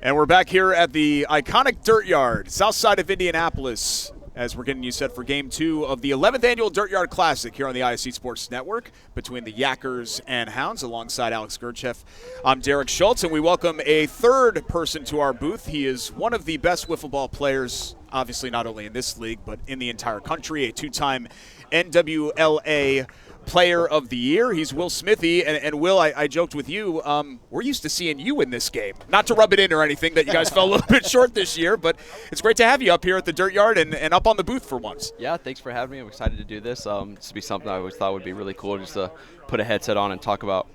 And we're back here at the iconic Dirtyard, south side of Indianapolis, as we're getting you set for Game 2 of the 11th Annual Dirtyard Classic here on the ISC Sports Network between the Yakkers and Hounds alongside Alex Gerchev. I'm Derek Schultz, and we welcome a third person to our booth. He is one of the best wiffle ball players, obviously not only in this league, but in the entire country, a two-time NWLA Player of the Year. He's Will Smithy, and Will, I joked with you, we're used to seeing you in this game. Not to rub it in or anything that you guys fell a little bit short this year, but it's great to have you up here at the Dirtyard and up on the booth for once. Yeah, thanks for having me. I'm excited to do this. This would be something I always thought would be really cool, just to put a headset on and talk about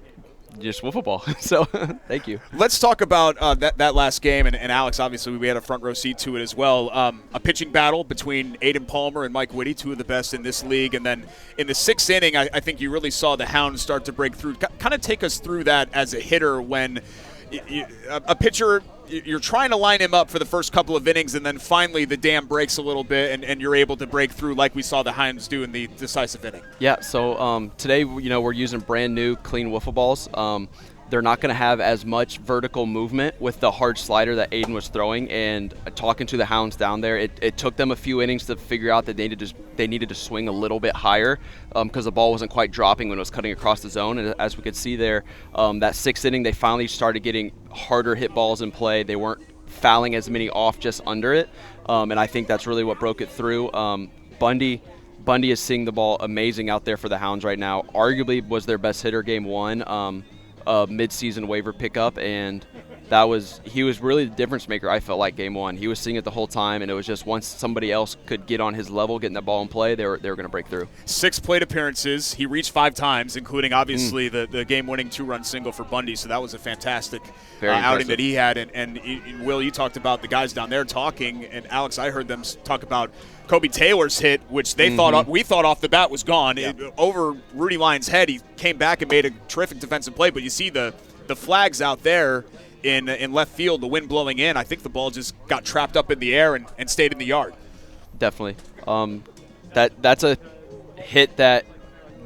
just wiffle ball. So thank you. Let's talk about that last game, and Alex, obviously we had a front row seat to it as well. A pitching battle between Aiden Palmer and Mike Whitty, two of the best in this league, and then in the sixth inning, I think you really saw the Hounds start to break through. Kind of take us through that as a hitter when a pitcher, you're trying to line him up for the first couple of innings, and then finally the dam breaks a little bit, and you're able to break through like we saw the Hounds do in the decisive inning. Yeah, so today, we're using brand new clean wiffle balls. They're not going to have as much vertical movement with the hard slider that Aiden was throwing, and talking to the Hounds down there, it took them a few innings to figure out that they needed to swing a little bit higher because the ball wasn't quite dropping when it was cutting across the zone. And as we could see there, that sixth inning, they finally started getting harder hit balls in play. They weren't fouling as many off just under it, and I think that's really what broke it through. Bundy is seeing the ball amazing out there for the Hounds right now. Arguably was their best hitter game one. Mid-season waiver pickup, and he was really the difference maker. I felt like game one, he was seeing it the whole time, and it was just once somebody else could get on his level, getting that ball in play, they were going to break through. 6 plate appearances. He reached 5 times, including obviously the game-winning 2-run single for Bundy. So that was a fantastic outing that he had. And Will, you talked about the guys down there talking, and Alex, I heard them talk about Kobe Taylor's hit, which we thought off the bat was gone. Yeah. Over Rudy Lyon's head, he came back and made a terrific defensive play. But you see the flags out there in left field, the wind blowing in. I think the ball just got trapped up in the air and stayed in the yard. Definitely. That's a hit that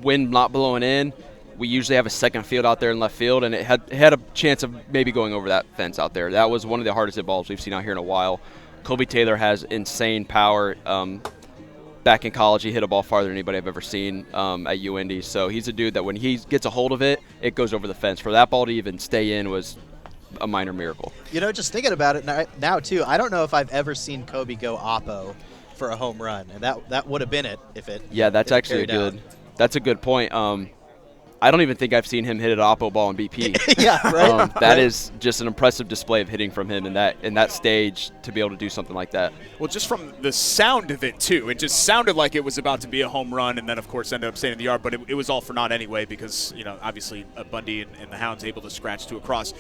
wind not blowing in. We usually have a second field out there in left field, and it had a chance of maybe going over that fence out there. That was one of the hardest hit balls we've seen out here in a while. Kobe Taylor has insane power. Back in college, he hit a ball farther than anybody I've ever seen at UND. So he's a dude that when he gets a hold of it, it goes over the fence. For that ball to even stay in was a minor miracle. Just thinking about it now too, I don't know if I've ever seen Kobe go oppo for a home run, and that would have been it if it. Yeah, that's actually that's a good point. I don't even think I've seen him hit an oppo ball in BP. Yeah, right. That is just an impressive display of hitting from him in that stage to be able to do something like that. Well, just from the sound of it, too. It just sounded like it was about to be a home run, and then, of course, ended up staying in the yard. But it was all for naught anyway because, obviously Bundy and the Hounds able to scratch to a cross.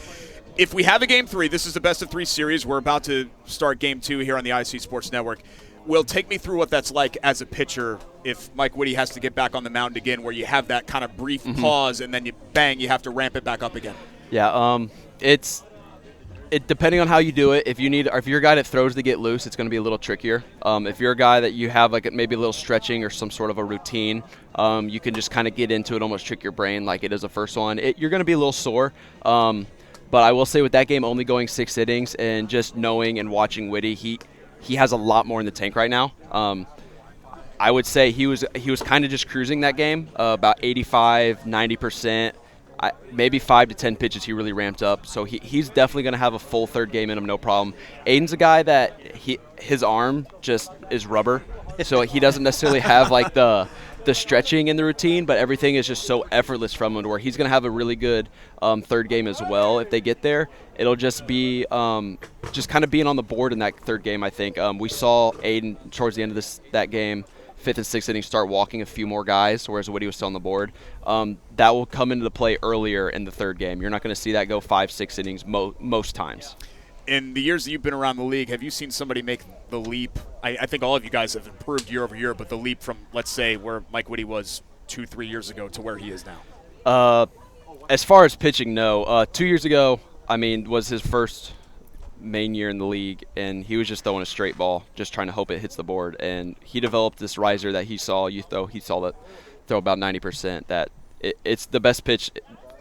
If we have a Game 3, this is the best-of-3 series. We're about to start Game 2 here on the IC Sports Network. Will, take me through what that's like as a pitcher if Mike Whitty has to get back on the mound again, where you have that kind of brief pause and then you have to ramp it back up again. Yeah, it's depending on how you do it. If you're a guy that throws to get loose, it's going to be a little trickier. If you're a guy that you have like maybe a little stretching or some sort of a routine, you can just kind of get into it, almost trick your brain like it is a first one. You're going to be a little sore. But I will say with that game only going 6 innings and just knowing and watching Whitty, he has a lot more in the tank right now. I would say he was kind of just cruising that game, about 85, 90%. Maybe 5 to 10 pitches he really ramped up. So he's definitely going to have a full third game in him, no problem. Aiden's a guy that his arm just is rubber. So he doesn't necessarily have like the stretching in the routine, but everything is just so effortless from him to where he's going to have a really good third game as well. If they get there, it'll just be just kind of being on the board in that third game, I think. We saw Aiden towards the end of that game, 5th and 6th inning, start walking a few more guys, whereas Whitty was still on the board. That will come into the play earlier in the third game. You're not going to see that go 5-6 innings most times. In the years that you've been around the league, have you seen somebody make the leap? I think all of you guys have improved year over year, but the leap from, let's say, where Mike Whitty was 2-3 years ago to where he is now? As far as pitching, no. 2 years ago, was his first main year in the league, and he was just throwing a straight ball, just trying to hope it hits the board. And he developed this riser that he saw that throw about 90%. That it's the best pitch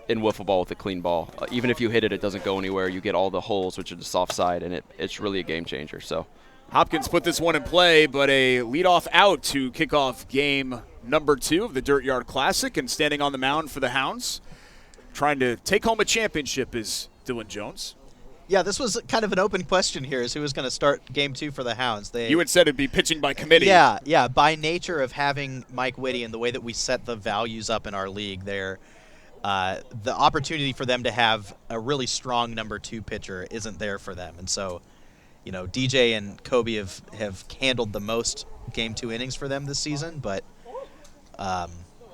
in wiffle ball with a clean ball. Even if you hit it, it doesn't go anywhere. You get all the holes, which are the soft side, and it's really a game changer. So Hopkins put this one in play, but a leadoff out to kick off game number 2 of the Dirtyard Classic, and standing on the mound for the Hounds, trying to take home a championship, is Dylan Jones. Yeah, this was kind of an open question here, is who was going to start game 2 for the Hounds. You had said it'd be pitching by committee. Yeah. By nature of having Mike Whitty and the way that we set the values up in our league there, the opportunity for them to have a really strong number 2 pitcher isn't there for them. And so, DJ and Kobe have handled the most game 2 innings for them this season, but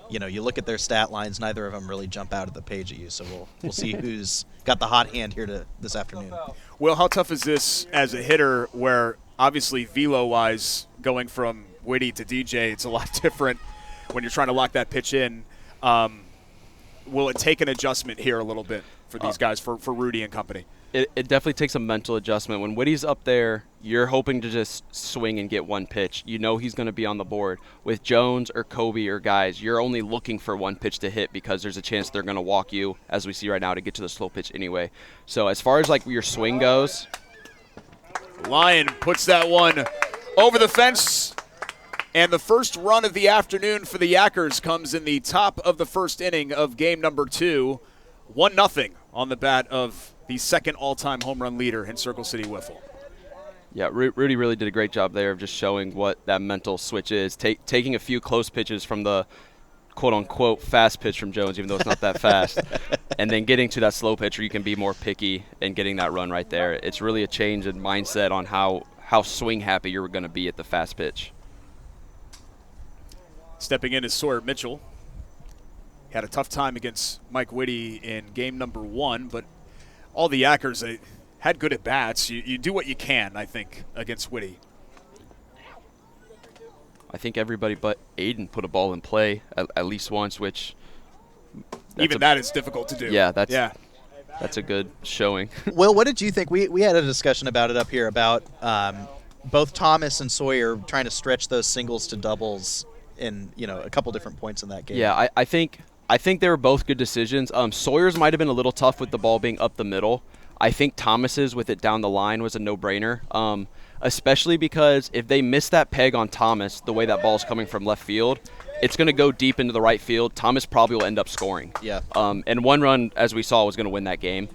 you look at their stat lines, neither of them really jump out of the page at you. So we'll see who's got the hot hand here this afternoon. Well, how tough is this as a hitter where obviously velo-wise going from Whitty to DJ, it's a lot different when you're trying to lock that pitch in. Will it take an adjustment here a little bit for these guys, for Rudy and company? It definitely takes a mental adjustment. When Whitty's up there, you're hoping to just swing and get one pitch. You know he's going to be on the board. With Jones or Kobe or guys, you're only looking for one pitch to hit because there's a chance they're going to walk you, as we see right now, to get to the slow pitch anyway. So as far as like your swing goes, Lyon puts that one over the fence. And the first run of the afternoon for the Yakkers comes in the top of the first inning of game number 2. 1-0 on the bat of the second all-time home run leader in Circle City Wiffle. Yeah, Rudy really did a great job there of just showing what that mental switch is, taking a few close pitches from the quote-unquote fast pitch from Jones, even though it's not that fast, and then getting to that slow pitch where you can be more picky and getting that run right there. It's really a change in mindset on how swing-happy you're going to be at the fast pitch. Stepping in is Sawyer Mitchell. He had a tough time against Mike Whitty in game number 1, but all the Yakkers had good at-bats. You do what you can, I think, against Whitty. I think everybody but Aiden put a ball in play at least once, which even that is difficult to do. Yeah, that's a good showing. Will, what did you think? We had a discussion about it up here about both Thomas and Sawyer trying to stretch those singles to doubles in a couple different points in that game. Yeah, I think they were both good decisions. Sawyer's might have been a little tough with the ball being up the middle. I think Thomas's with it down the line was a no-brainer, especially because if they miss that peg on Thomas, the way that ball's coming from left field, it's going to go deep into the right field. Thomas probably will end up scoring. Yeah. And one run, as we saw, was going to win that game.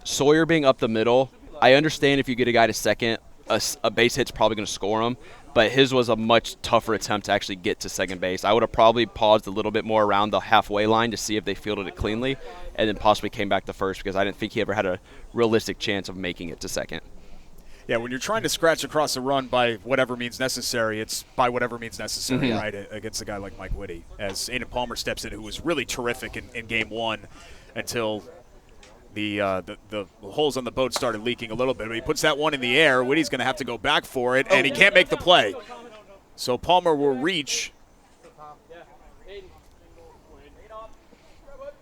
Sawyer being up the middle, I understand if you get a guy to second, a base hit's probably going to score him, but his was a much tougher attempt to actually get to second base. I would have probably paused a little bit more around the halfway line to see if they fielded it cleanly, and then possibly came back to first, because I didn't think he ever had a realistic chance of making it to second. Yeah, when you're trying to scratch across a run by whatever means necessary, it's by whatever means necessary, right, against a guy like Mike Whitty. As Aiden Palmer steps in, who was really terrific in game 1 until the holes on the boat started leaking a little bit. But he puts that one in the air. Whitty's going to have to go back for it, and he can't make the play. So Palmer will reach.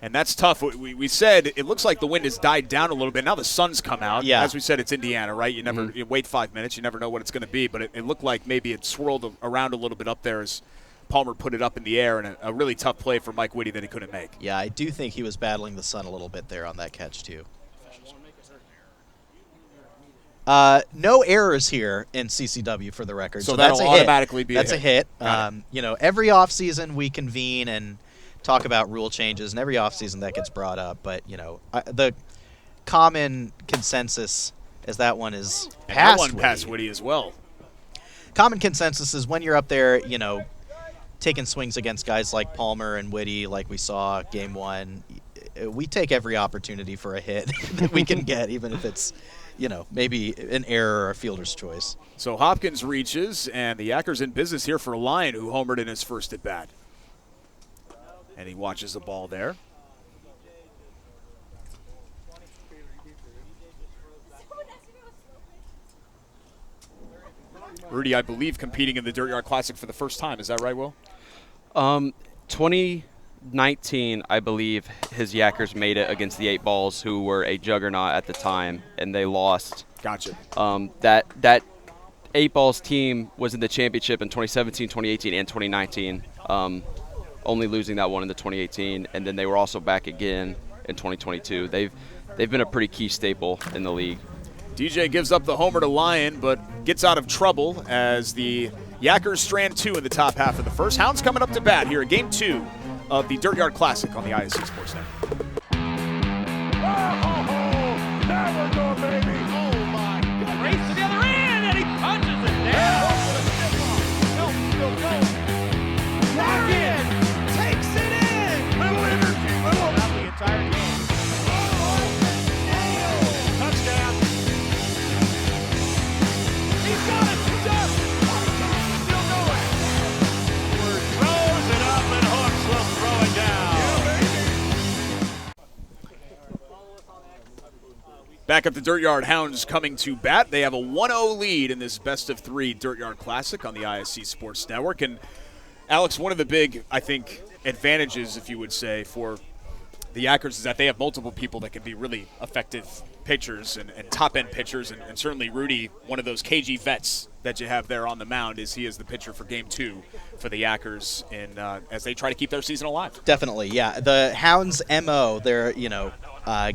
And that's tough. We said it looks like the wind has died down a little bit. Now the sun's come out. Yeah. As we said, it's Indiana, right? You wait 5 minutes. You never know what it's going to be. But it looked like maybe it swirled around a little bit up there as Palmer put it up in the air, and a really tough play for Mike Whitty that he couldn't make. Yeah, I do think he was battling the sun a little bit there on that catch, too. No errors here in CCW, for the record. So that'll that's automatically be a hit. That's a hit. Every offseason we convene and talk about rule changes, and every offseason that gets brought up. But, the common consensus is that one is past Whitty. That one passed Whitty as well. Common consensus is when you're up there, taking swings against guys like Palmer and Whitty, like we saw game 1, we take every opportunity for a hit that we can get, even if it's, maybe an error or a fielder's choice. So Hopkins reaches, and the Yakkers in business here for Lyon, who homered in his first at bat. And he watches the ball there. Rudy, I believe, competing in the Dirtyard Classic for the first time. Is that right, Will? 2019, I believe, his Yakkers made it against the 8 Balls, who were a juggernaut at the time, and they lost. Gotcha. That 8 Balls team was in the championship in 2017, 2018, and 2019. only losing that one in the 2018, and then they were also back again in 2022. They've been a pretty key staple in the league. DJ gives up the homer to Lyon, but gets out of trouble as the Yakkers strand 2 in the top half of the first. Hounds coming up to bat here in Game 2 of the Dirtyard Classic on the ISC Sports Network. There we go, baby. Oh, my God. Race to the other end, and he punches it down. Walk in. Takes it in. Little energy. Little. Not the entire game. Touchdown. He's got it. Still going. Throws it up, and Hooks will throw it down. Back at the Dirtyard, Hounds coming to bat. They have a 1-0 lead in this best-of-3 Dirtyard Classic on the ISC Sports Network. And, Alex, one of the big, I think, advantages, if you would say, for the Yakkers is that they have multiple people that can be really effective pitchers and top-end pitchers. And certainly Rudy, one of those KG vets that you have there on the mound, he is the pitcher for Game 2 for the Yakkers as they try to keep their season alive. Definitely, yeah. The Hounds' MO, their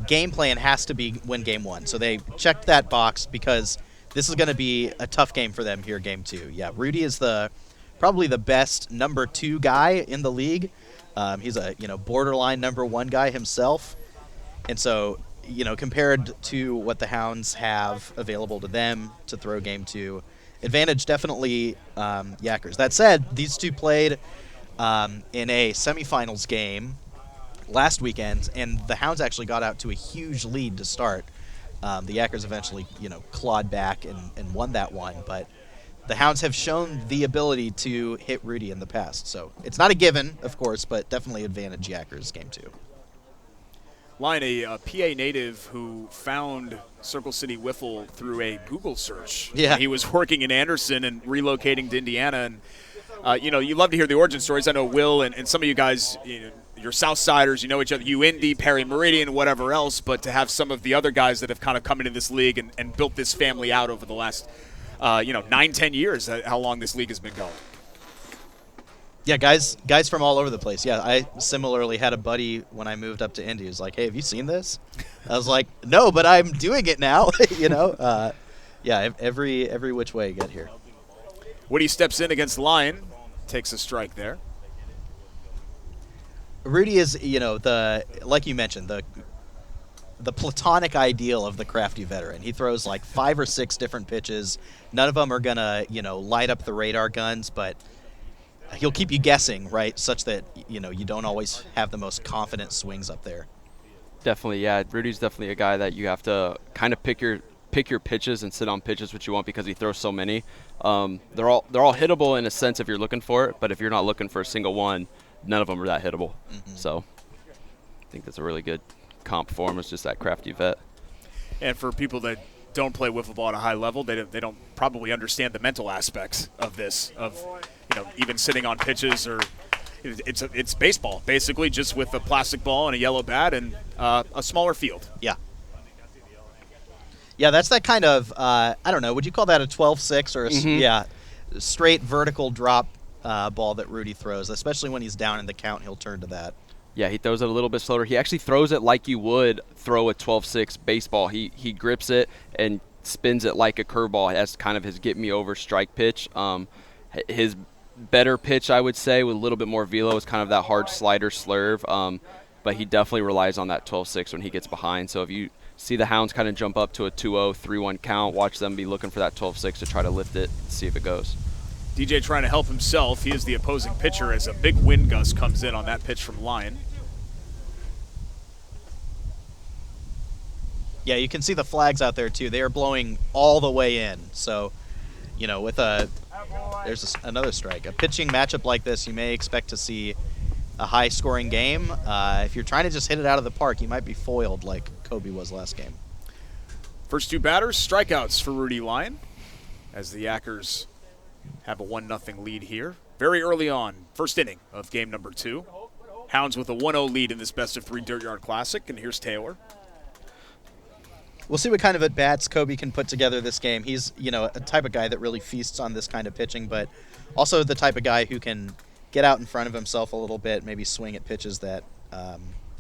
game plan has to be win Game 1. So they checked that box because this is going to be a tough game for them here, Game 2. Yeah, Rudy is probably the best number 2 guy in the league. He's a borderline number 1 guy himself, and so compared to what the Hounds have available to them to throw Game 2, advantage definitely Yakkers. That said, these two played in a semifinals game last weekend, and the Hounds actually got out to a huge lead to start. The Yakkers eventually, clawed back and won that one, but the Hounds have shown the ability to hit Rudy in the past. So it's not a given, of course, but definitely advantage Yakkers Game 2. Lyon, a PA native who found Circle City Wiffle through a Google search. Yeah. He was working in Anderson and relocating to Indiana. And, you love to hear the origin stories. I know Will and some of you guys, you're Southsiders, you know each other, you Indy, Perry Meridian, whatever else, but to have some of the other guys that have kind of come into this league and built this family out over the last, 9-10 years, how long this league has been going. Yeah, guys from all over the place. Yeah, I similarly had a buddy when I moved up to Indy who's like, hey, have you seen this? I was like, no, but I'm doing it now, Yeah, every which way you get here. Woody steps in against Lyon, takes a strike there. Rudy is, like you mentioned, the platonic ideal of the crafty veteran. He throws like 5 or 6 different pitches. None of them are going to, light up the radar guns, but he'll keep you guessing, right, such that, you don't always have the most confident swings up there. Definitely, yeah. Rudy's definitely a guy that you have to kind of pick your pitches and sit on pitches what you want because he throws so many. They're all hittable in a sense if you're looking for it, but if you're not looking for a single one, none of them are that hittable. Mm-hmm. So I think that's a really good comp for him. It's just that crafty vet. And for people that don't play wiffle ball at a high level, they don't probably understand the mental aspects of this, of even sitting on pitches, or it's baseball basically, just with a plastic ball and a yellow bat and a smaller field. Yeah. Yeah, that's that kind of, I don't know, would you call that a 12-6 or a straight vertical drop ball that Rudy throws, especially when he's down in the count, he'll turn to that. Yeah, he throws it a little bit slower. He actually throws it like you would throw a 12-6 baseball. He grips it and spins it like a curveball. That's kind of his get-me-over strike pitch. His better pitch, I would say, with a little bit more velo is kind of that hard slider slurve, but he definitely relies on that 12-6 when he gets behind. So if you see the Hounds kind of jump up to a 2-0, 3-1 count, watch them be looking for that 12-6 to try to lift it and see if it goes. DJ trying to help himself. He is the opposing pitcher as a big wind gust comes in on that pitch from Lyon. Yeah, you can see the flags out there too. They are blowing all the way in. So, there's another strike. A pitching matchup like this, you may expect to see a high-scoring game. If you're trying to just hit it out of the park, you might be foiled like Kobe was last game. First 2 batters, strikeouts for Rudy Lyon, as the Yakkers have a 1-0 lead here. Very early on, first inning of game number 2. Hounds with a 1-0 lead in this best-of-3 Dirtyard Classic, and here's Taylor. We'll see what kind of at-bats Kobe can put together this game. He's, a type of guy that really feasts on this kind of pitching, but also the type of guy who can get out in front of himself a little bit, maybe swing at pitches that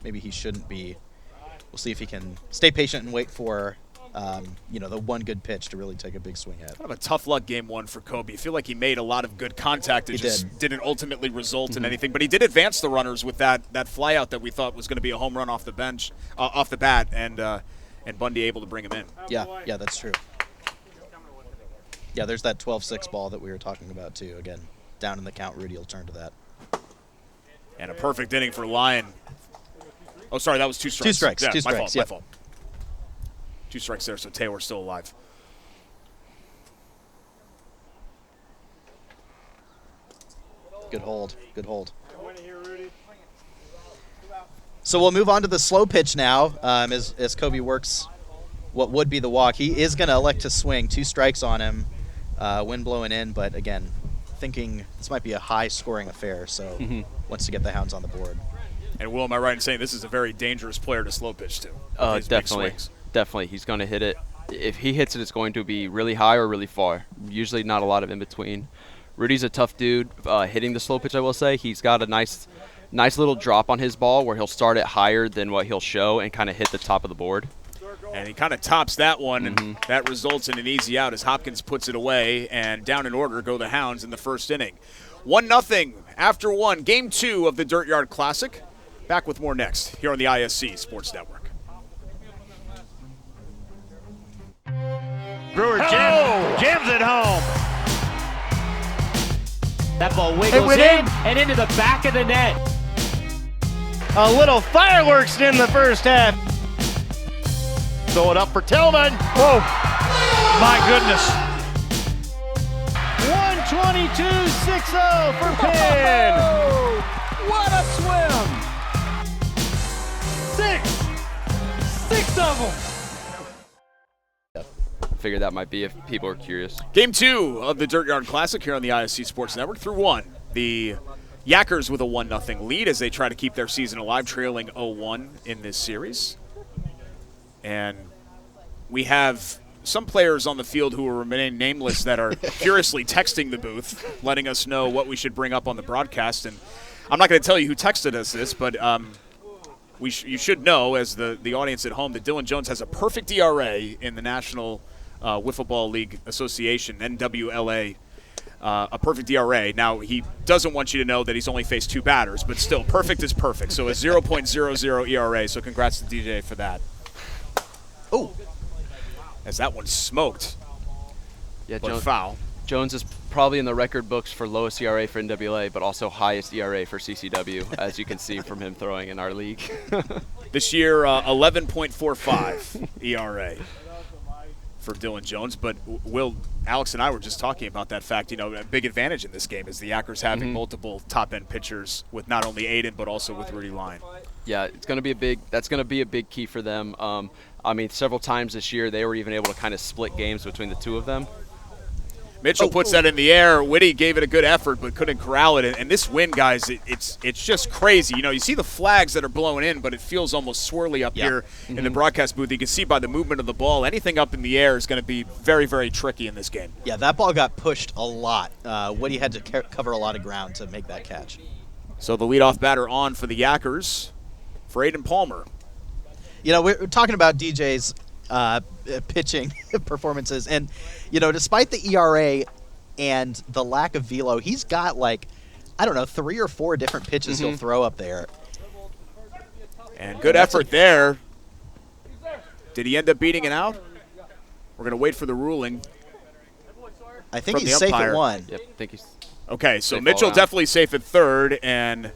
maybe he shouldn't be. We'll see if he can stay patient and wait for the one good pitch to really take a big swing at. Kind of a tough luck game one for Kobe. I feel like he made a lot of good contact. It just didn't ultimately result in anything. But he did advance the runners with that fly out that we thought was going to be a home run off the bench, off the bat, and Bundy able to bring him in. Yeah, that's true. Yeah, there's that 12-6 ball that we were talking about too. Again, down in the count, Rudy will turn to that. And a perfect inning for Lyon. Oh, sorry, that was 2 strikes. 2 strikes. Yeah, 2 my strikes. fault. My fault. 2 strikes there, so Taylor's still alive. Good hold. Good hold. So we'll move on to the slow pitch now as Kobe works what would be the walk. He is going to elect to swing. 2 strikes on him. Wind blowing in, but again, thinking this might be a high-scoring affair, so wants to get the Hounds on the board. And Will, am I right in saying this is a very dangerous player to slow pitch to? Definitely. Definitely. He's going to hit it. If he hits it, it's going to be really high or really far. Usually not a lot of in between. Rudy's a tough dude hitting the slow pitch, I will say. He's got a nice little drop on his ball where he'll start it higher than what he'll show and kind of hit the top of the board. And he kind of tops that one, and that results in an easy out as Hopkins puts it away, and down in order go the Hounds in the first inning. 1-0 after 1, Game 2 of the Dirtyard Classic. Back with more next here on the ISC Sports Network. Brewer jams it home. That ball wiggles in and into the back of the net. A little fireworks in the first half. Throw it up for Tillman. Whoa, my goodness. 122.60 for Penn. What a swim! 6 of them. Figured that might be if people are curious. Game 2 of the Dirtyard Classic here on the ISC Sports Network through 1. The Yakkers with a 1-0 lead as they try to keep their season alive, trailing 0-1 in this series. And we have some players on the field who will remain nameless that are curiously texting the booth, letting us know what we should bring up on the broadcast. And I'm not going to tell you who texted us this, but you should know, as the audience at home, that Dylan Jones has a perfect ERA in the National Wiffle Ball League Association, NWLA, a perfect ERA. Now, he doesn't want you to know that he's only faced 2 batters, but still, perfect is perfect. So a 0.00 ERA, so congrats to DJ for that. Oh, as that one smoked. Yeah, But foul. Jones is probably in the record books for lowest ERA for NWA, but also highest ERA for CCW, as you can see from him throwing in our league. This year, 11.45 ERA for Dylan Jones. But Alex and I were just talking about that fact. A big advantage in this game is the Yakkers having multiple top-end pitchers with not only Aiden but also with Rudy Lyon. Yeah, that's going to be a big key for them. Several times this year they were even able to kind of split games between the two of them. Mitchell puts that in the air. Whitty gave it a good effort but couldn't corral it. And this wind, guys, it's just crazy. You see the flags that are blowing in, but it feels almost swirly up here in the broadcast booth. You can see by the movement of the ball, anything up in the air is going to be very, very tricky in this game. yeah, that ball got pushed a lot. Woody had to cover a lot of ground to make that catch. So the leadoff batter on for the Yakkers for Aiden Palmer. We're talking about DJ's pitching performances, and despite the ERA and the lack of velo, he's got 3 or 4 different pitches he'll throw up there. And good effort there. Did he end up beating it out? We're going to wait for the ruling. I think From he's the safe umpire. at 1. Yep, I think he's Okay, so Safe all Mitchell around. definitely safe at third, and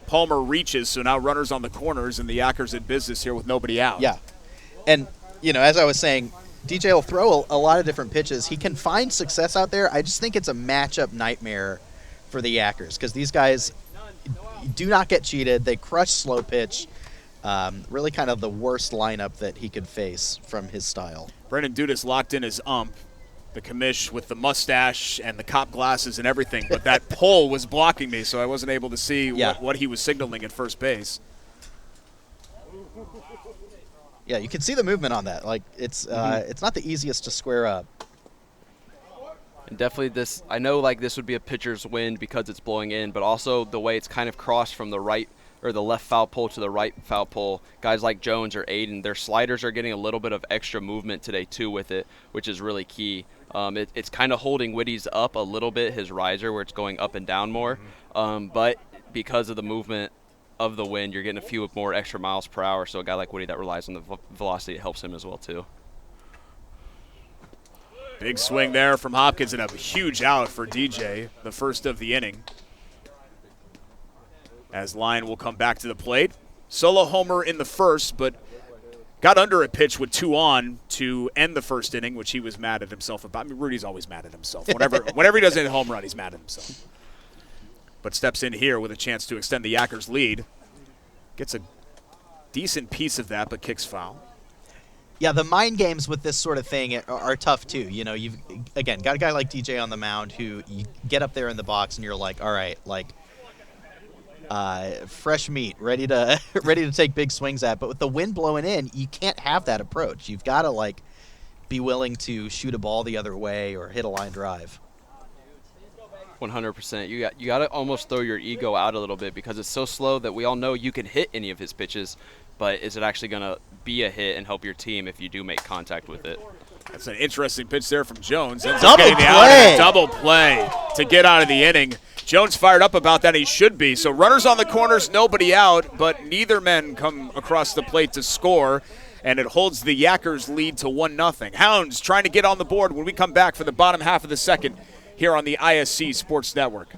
Palmer reaches, so now runners on the corners, and the Yakkers in business here with nobody out. Yeah, and as I was saying, DJ will throw a lot of different pitches. He can find success out there. I just think it's a matchup nightmare for the Yakkers because these guys do not get cheated. They crush slow pitch. Really kind of the worst lineup that he could face from his style. Brendan Dudas locked in his ump, the commish with the mustache and the cop glasses and everything, but that pole was blocking me, so I wasn't able to see what he was signaling at first base. Yeah, you can see the movement on that. It's not the easiest to square up. And definitely this, I know like this would be a pitcher's win because it's blowing in, but also the way it's kind of crossed from the right or the left foul pole to the right foul pole. Guys like Jones or Aiden, their sliders are getting a little bit of extra movement today too with it, which is really key. It's kind of holding Whitty's up a little bit, his riser, where it's going up and down more. But because of the movement of the wind, you're getting a few more extra miles per hour. So a guy like Whitty that relies on the velocity, it helps him as well too. Big swing there from Hopkins and a huge out for DJ, the first of the inning. As Lyon will come back to the plate. Solo homer in the first, but got under a pitch with 2 on to end the first inning, which he was mad at himself about. I mean, Rudy's always mad at himself. Whenever he doesn't hit a home run, he's mad at himself. But steps in here with a chance to extend the Yakkers' lead. Gets a decent piece of that, but kicks foul. Yeah, the mind games with this sort of thing are tough too. You know, you've again got a guy like DJ on the mound who you get up there in the box and you're like, all right, like fresh meat, ready to take big swings at. But with the wind blowing in, you can't have that approach. You've got to like be willing to shoot a ball the other way or hit a line drive. 100%. You got to almost throw your ego out a little bit because it's so slow that we all know you can hit any of his pitches, but is it actually going to be a hit and help your team if you do make contact with it? That's an interesting pitch there from Jones. Ends Double up getting the out play. and a double play to get out of the inning. Jones fired up about that. He should be. So runners on the corners, nobody out, but neither men come across the plate to score, and it holds the Yakkers' lead to 1-0. Hounds trying to get on the board when we come back for the bottom half of the second here on the ISC Sports Network.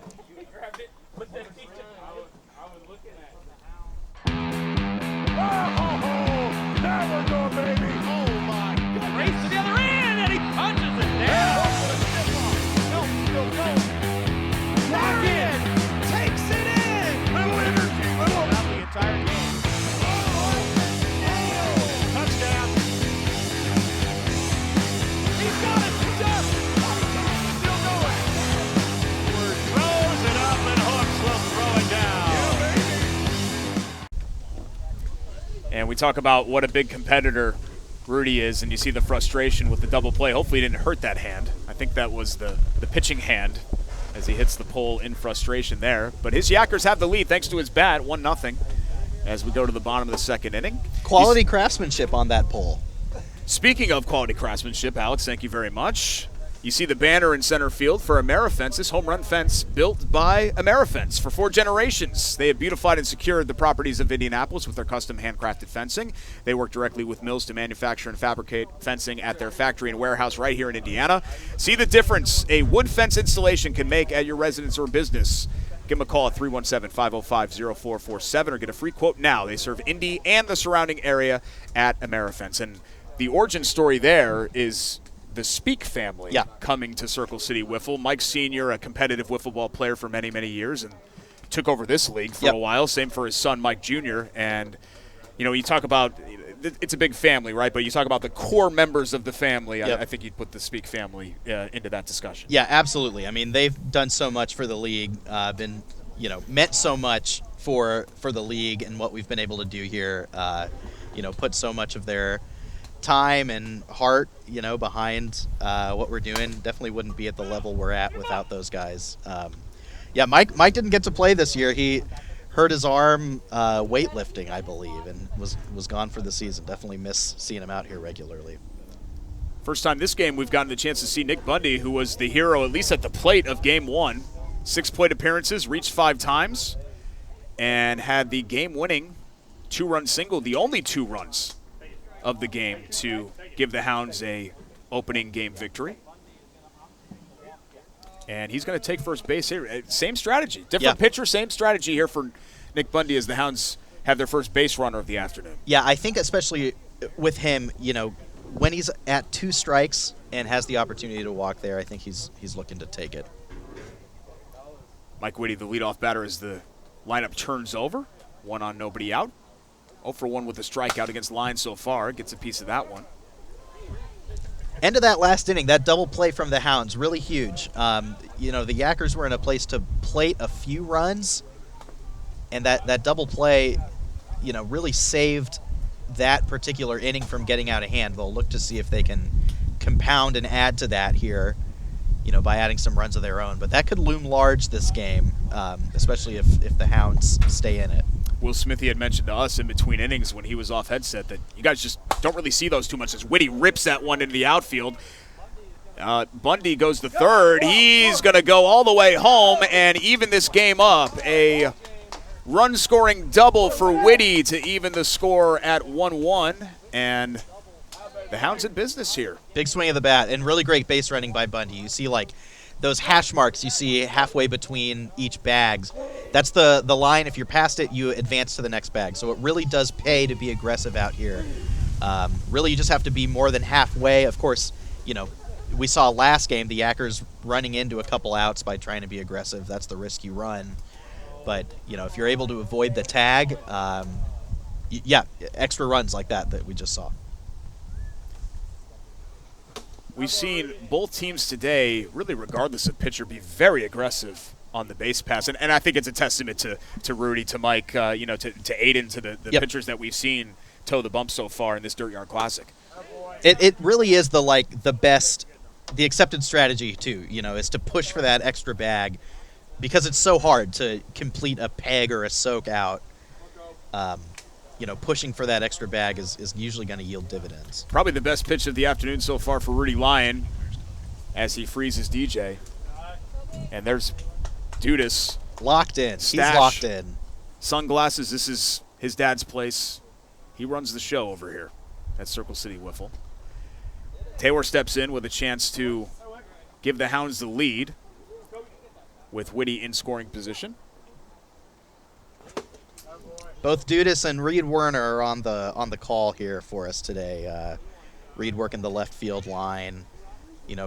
And we talk about what a big competitor Rudy is, and you see the frustration with the double play. Hopefully he didn't hurt that hand. I think that was the pitching hand as he hits the pole in frustration there. But his Yakkers have the lead thanks to his bat, 1-0, as we go to the bottom of the second inning. Quality craftsmanship on that pole. Speaking of quality craftsmanship, Alex, thank you very much. You see the banner in center field for AmeriFence, this home run fence built by AmeriFence for 4 generations. They have beautified and secured the properties of Indianapolis with their custom handcrafted fencing. They work directly with mills to manufacture and fabricate fencing at their factory and warehouse right here in Indiana. See the difference a wood fence installation can make at your residence or business. Give them a call at 317-505-0447 or get a free quote now. They serve Indy and the surrounding area at AmeriFence. And the origin story there is the Speak family coming to Circle City Wiffle. Mike Sr., a competitive wiffle ball player for many, many years, and took over this league for a while. Same for his son, Mike Jr. And, you know, you talk about it's a big family, right? But you talk about the core members of the family. I think you'd put the Speak family into that discussion. Yeah, absolutely. I mean, they've done so much for the league, been, you know, meant so much for the league and what we've been able to do here. You know, put so much of their time and heart, you know, behind what we're doing. Definitely wouldn't be at the level we're at without those guys. Mike didn't get to play this year. He hurt his arm weightlifting, I believe, and was gone for the season. Definitely miss seeing him out here regularly. First time this game we've gotten the chance to see Nick Bundy, who was the hero, at least at the plate of Game 1. 6 plate appearances, reached 5 times, and had the game-winning 2-run single, the only 2 runs of the game to give the Hounds a opening game victory. And he's going to take first base here. Same strategy. Different pitcher, same strategy here for Nick Bundy as the Hounds have their first base runner of the afternoon. Yeah, I think especially with him, you know, when he's at 2 strikes and has the opportunity to walk there, I think he's looking to take it. Mike Whitty, the leadoff batter, as the lineup turns over. 1 on, nobody out. 0 for 1 with a strikeout against Lyon so far. Gets a piece of that one. End of that last inning, that double play from the Hounds, really huge. You know, the Yakkers were in a place to plate a few runs, and that double play, you know, really saved that particular inning from getting out of hand. They'll look to see if they can compound and add to that here by adding some runs of their own. But that could loom large this game, especially if the Hounds stay in it. Will Smithy had mentioned to us in between innings when he was off headset that you guys just don't really see those too much as Whitty rips that one into the outfield. Bundy goes to third. He's going to go all the way home and even this game up. A run-scoring double for Whitty to even the score at 1-1. And the Hounds in business here. Big swing of the bat and really great base running by Bundy. You see like those hash marks you see halfway between each bags. That's the line. If you're past it, you advance to the next bag. So it really does pay to be aggressive out here. Really, you just have to be more than halfway. Of course, we saw last game the Yakkers running into a couple outs by trying to be aggressive. That's the risk you run. But, if you're able to avoid the tag, extra runs like that we just saw. We've seen both teams today, really regardless of pitcher, be very aggressive on the base pass. And I think it's a testament to Rudy, to Mike, to Aiden, to the pitchers that we've seen toe the bump so far in this Dirtyard Classic. It really is the best, the accepted strategy, too, is to push for that extra bag because it's so hard to complete a peg or a soak out. Pushing for that extra bag is usually going to yield dividends. Probably the best pitch of the afternoon so far for Rudy Lyon as he freezes DJ. And there's Dudas. Locked in. Stash. He's locked in. Sunglasses. This is his dad's place. He runs the show over here at Circle City Wiffle. Taylor steps in with a chance to give the Hounds the lead with Whitty in scoring position. Both Dudas and Reed Werner are on the call here for us today. Reed working the left field line.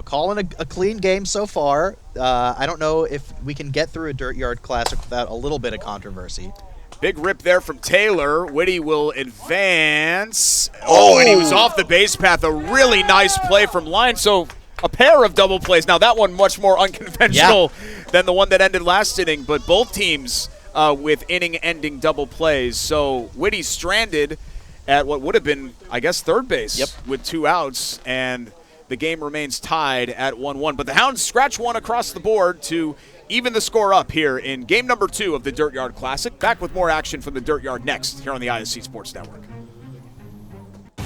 Calling a clean game so far. I don't know if we can get through a Dirtyard Classic without a little bit of controversy. Big rip there from Taylor. Whitty will advance. Oh, and he was off the base path. A really nice play from Lyon. So a pair of double plays. Now that one much more unconventional than the one that ended last inning, but both teams with inning-ending double plays. So Whitty stranded at what would have been, I guess, third base with 2 outs, and the game remains tied at 1-1. But the Hounds scratch one across the board to even the score up here in game number 2 of the Dirtyard Classic. Back with more action from the Dirtyard next here on the ISC Sports Network.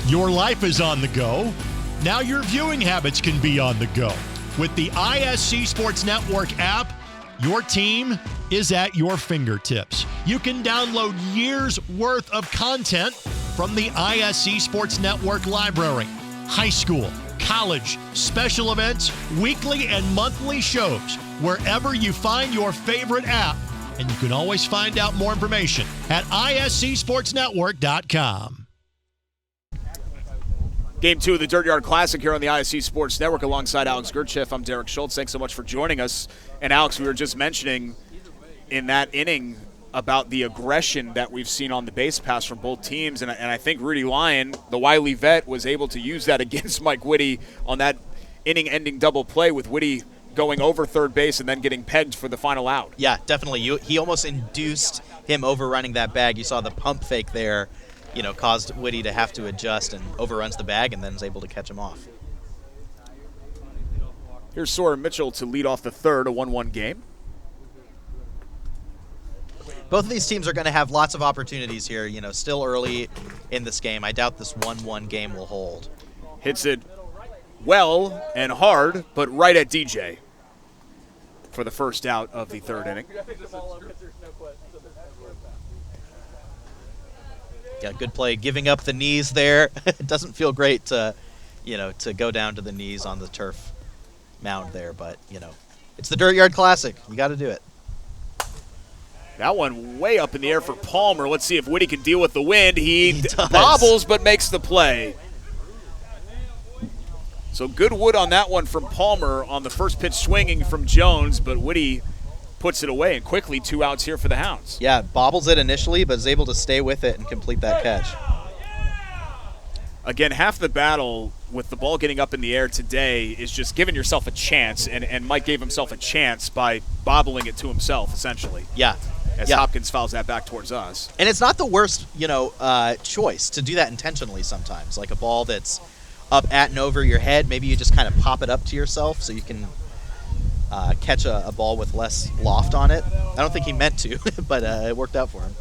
Your life is on the go. Now your viewing habits can be on the go. With the ISC Sports Network app, your team is at your fingertips. You can download years' worth of content from the ISC Sports Network library. High school, college, special events, weekly and monthly shows, wherever you find your favorite app. And you can always find out more information at iscsportsnetwork.com. Game 2 of the Dirtyard Classic here on the ISC Sports Network alongside Alex Gertcheff. I'm Derek Schultz. Thanks so much for joining us. And Alex, we were just mentioning in that inning about the aggression that we've seen on the base pass from both teams. And I think Rudy Lyon, the wily vet, was able to use that against Mike Whitty on that inning-ending double play with Whitty going over third base and then getting pegged for the final out. Yeah, definitely. He almost induced him overrunning that bag. You saw the pump fake there, caused Whitty to have to adjust and overruns the bag and then is able to catch him off. Here's Soren Mitchell to lead off the third, a 1-1 game. Both of these teams are going to have lots of opportunities here, still early in this game. I doubt this 1-1 game will hold. Hits it well and hard, but right at DJ for the first out of the third inning. Yeah, good play. Giving up the knees there. It doesn't feel great to go down to the knees on the turf mound there, but, it's the Dirtyard Classic. You got to do it. That one way up in the air for Palmer. Let's see if Whitty can deal with the wind. He bobbles but makes the play. So good wood on that one from Palmer on the first pitch swinging from Jones, but Whitty puts it away, and quickly 2 outs here for the Hounds. Yeah, bobbles it initially, but is able to stay with it and complete that catch. Again, half the battle with the ball getting up in the air today is just giving yourself a chance, and Mike gave himself a chance by bobbling it to himself, essentially. Yeah. As Hopkins fouls that back towards us. And it's not the worst, choice to do that intentionally sometimes. Like a ball that's up at and over your head, maybe you just kind of pop it up to yourself so you can, catch a ball with less loft on it. I don't think he meant to, but it worked out for him.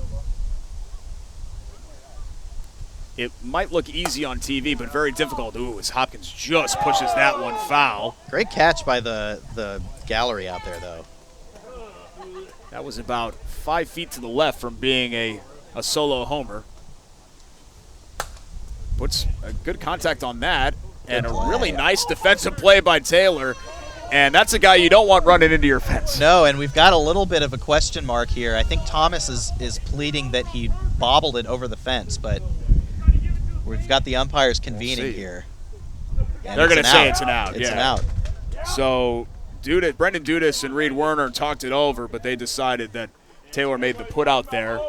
It might look easy on TV, but very difficult. Ooh, as Hopkins just pushes that one foul. Great catch by the gallery out there, though. That was about 5 feet to the left from being a solo homer. Puts a good contact on that, and a really nice defensive play by Taylor. And that's a guy you don't want running into your fence. No, and we've got a little bit of a question mark here. I think Thomas is pleading that he bobbled it over the fence, but we've got the umpires convening here. And they're going to say it's an out. It's an out. So Brendan Dudas and Reed Werner talked it over, but they decided that Taylor made the put out there.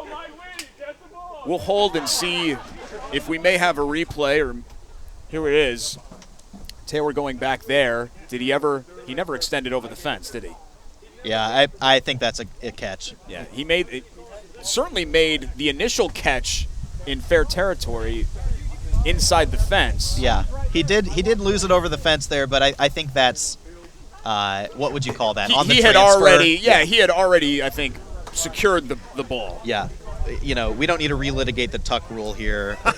We'll hold and see if we may have a replay, or here it is. Taylor going back there. He never extended over the fence, did he? Yeah, I think that's a catch. Yeah, certainly made the initial catch in fair territory inside the fence. Yeah, he did lose it over the fence there, but I think that's, what would you call that? He had already, I think, secured the ball. Yeah. You know, we don't need to relitigate the tuck rule here at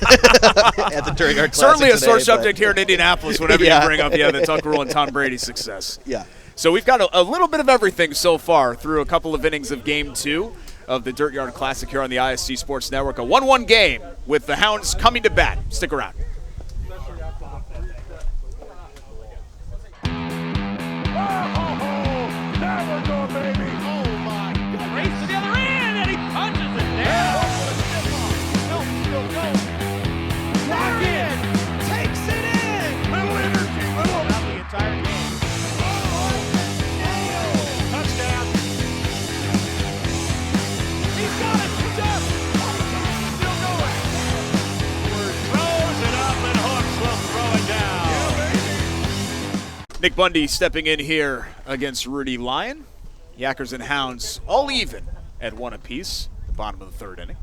the Dirtyard Classic Certainly a sore today, subject here in Indianapolis whenever you bring up the tuck rule and Tom Brady's success. Yeah. So we've got a little bit of everything so far through a couple of innings of Game 2 of the Dirtyard Classic here on the ISC Sports Network. A 1-1 game with the Hounds coming to bat. Stick around. Nick Bundy stepping in here against Rudy Lyon. Yakkers and Hounds all even at 1 apiece at the bottom of the third inning.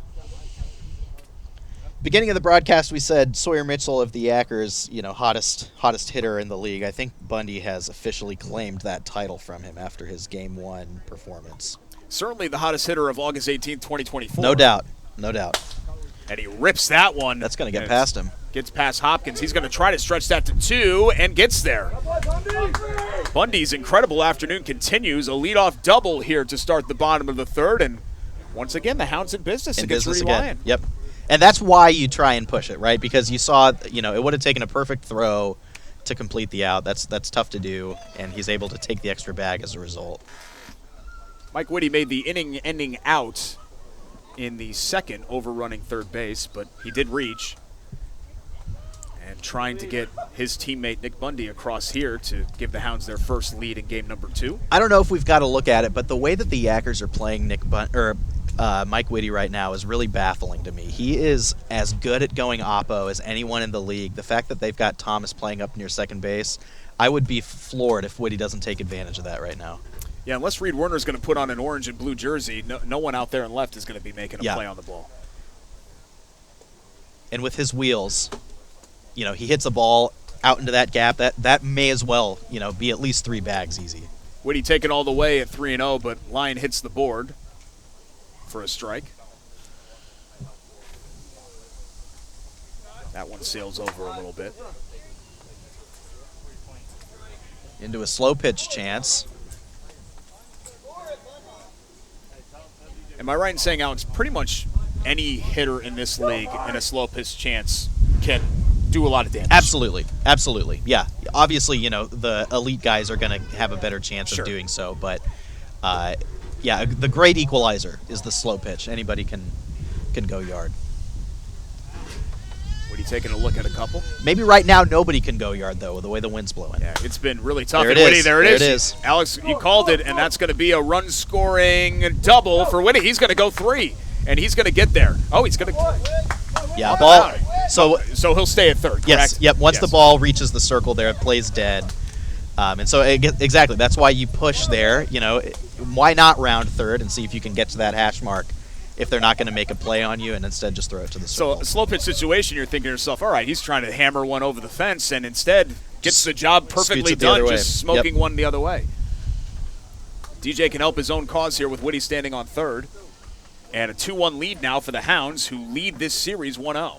Beginning of the broadcast, we said Sawyer Mitchell of the Yakkers, hottest hitter in the league. I think Bundy has officially claimed that title from him after his Game 1 performance. Certainly the hottest hitter of August 18th, 2024. No doubt. And he rips that one. That's going to get past him. Gets past Hopkins. He's going to try to stretch that to 2 and gets there. Bundy's incredible afternoon continues. A leadoff double here to start the bottom of the third. And once again, the Hounds in business against Rudy Lyon. Yep. And that's why you try and push it, right? Because you saw, it would have taken a perfect throw to complete the out. That's tough to do, and he's able to take the extra bag as a result. Mike Whitty made the inning-ending out in the second, overrunning third base, but he did reach. And trying to get his teammate Nick Bundy across here to give the Hounds their first lead in game number 2. I don't know if we've got to look at it, but the way that the Yakkers are playing Mike Whitty right now is really baffling to me. He is as good at going oppo as anyone in the league. The fact that they've got Thomas playing up near second base, I would be floored if Whitty doesn't take advantage of that right now. Yeah, unless Reed Werner is going to put on an orange and blue jersey, no one out there in left is going to be making a play on the ball. And with his wheels, he hits a ball out into that gap. That may as well, be at least 3 bags easy. Whitty taken all the way at 3-0, but Lyon hits the board for a strike. That one sails over a little bit. Into a slow pitch chance. Am I right in saying, Alex, pretty much any hitter in this league in a slow pitch chance can do a lot of damage? Absolutely. Yeah. Obviously, the elite guys are going to have a better chance of doing so, but the great equalizer is the slow pitch. Anybody can go yard. What are you taking a look at a couple? Maybe right now nobody can go yard, though, with the way the wind's blowing. Yeah, it's been really tough. There it is. Alex, you called it, and that's going to be a run-scoring double for Whitty. He's going to go 3, and he's going to get there. Oh, he's going to... Yeah, ball. So he'll stay at third, correct? Yes, once the ball reaches the circle there, it plays dead. And so, exactly, that's why you push there. Why not round third and see if you can get to that hash mark if they're not going to make a play on you, and instead just throw it to the circle. So a slow pitch situation, you're thinking to yourself, all right, he's trying to hammer one over the fence, and instead gets the job perfectly done, just smoking one the other way. DJ can help his own cause here with Whitty standing on third. And a 2-1 lead now for the Hounds, who lead this series 1-0.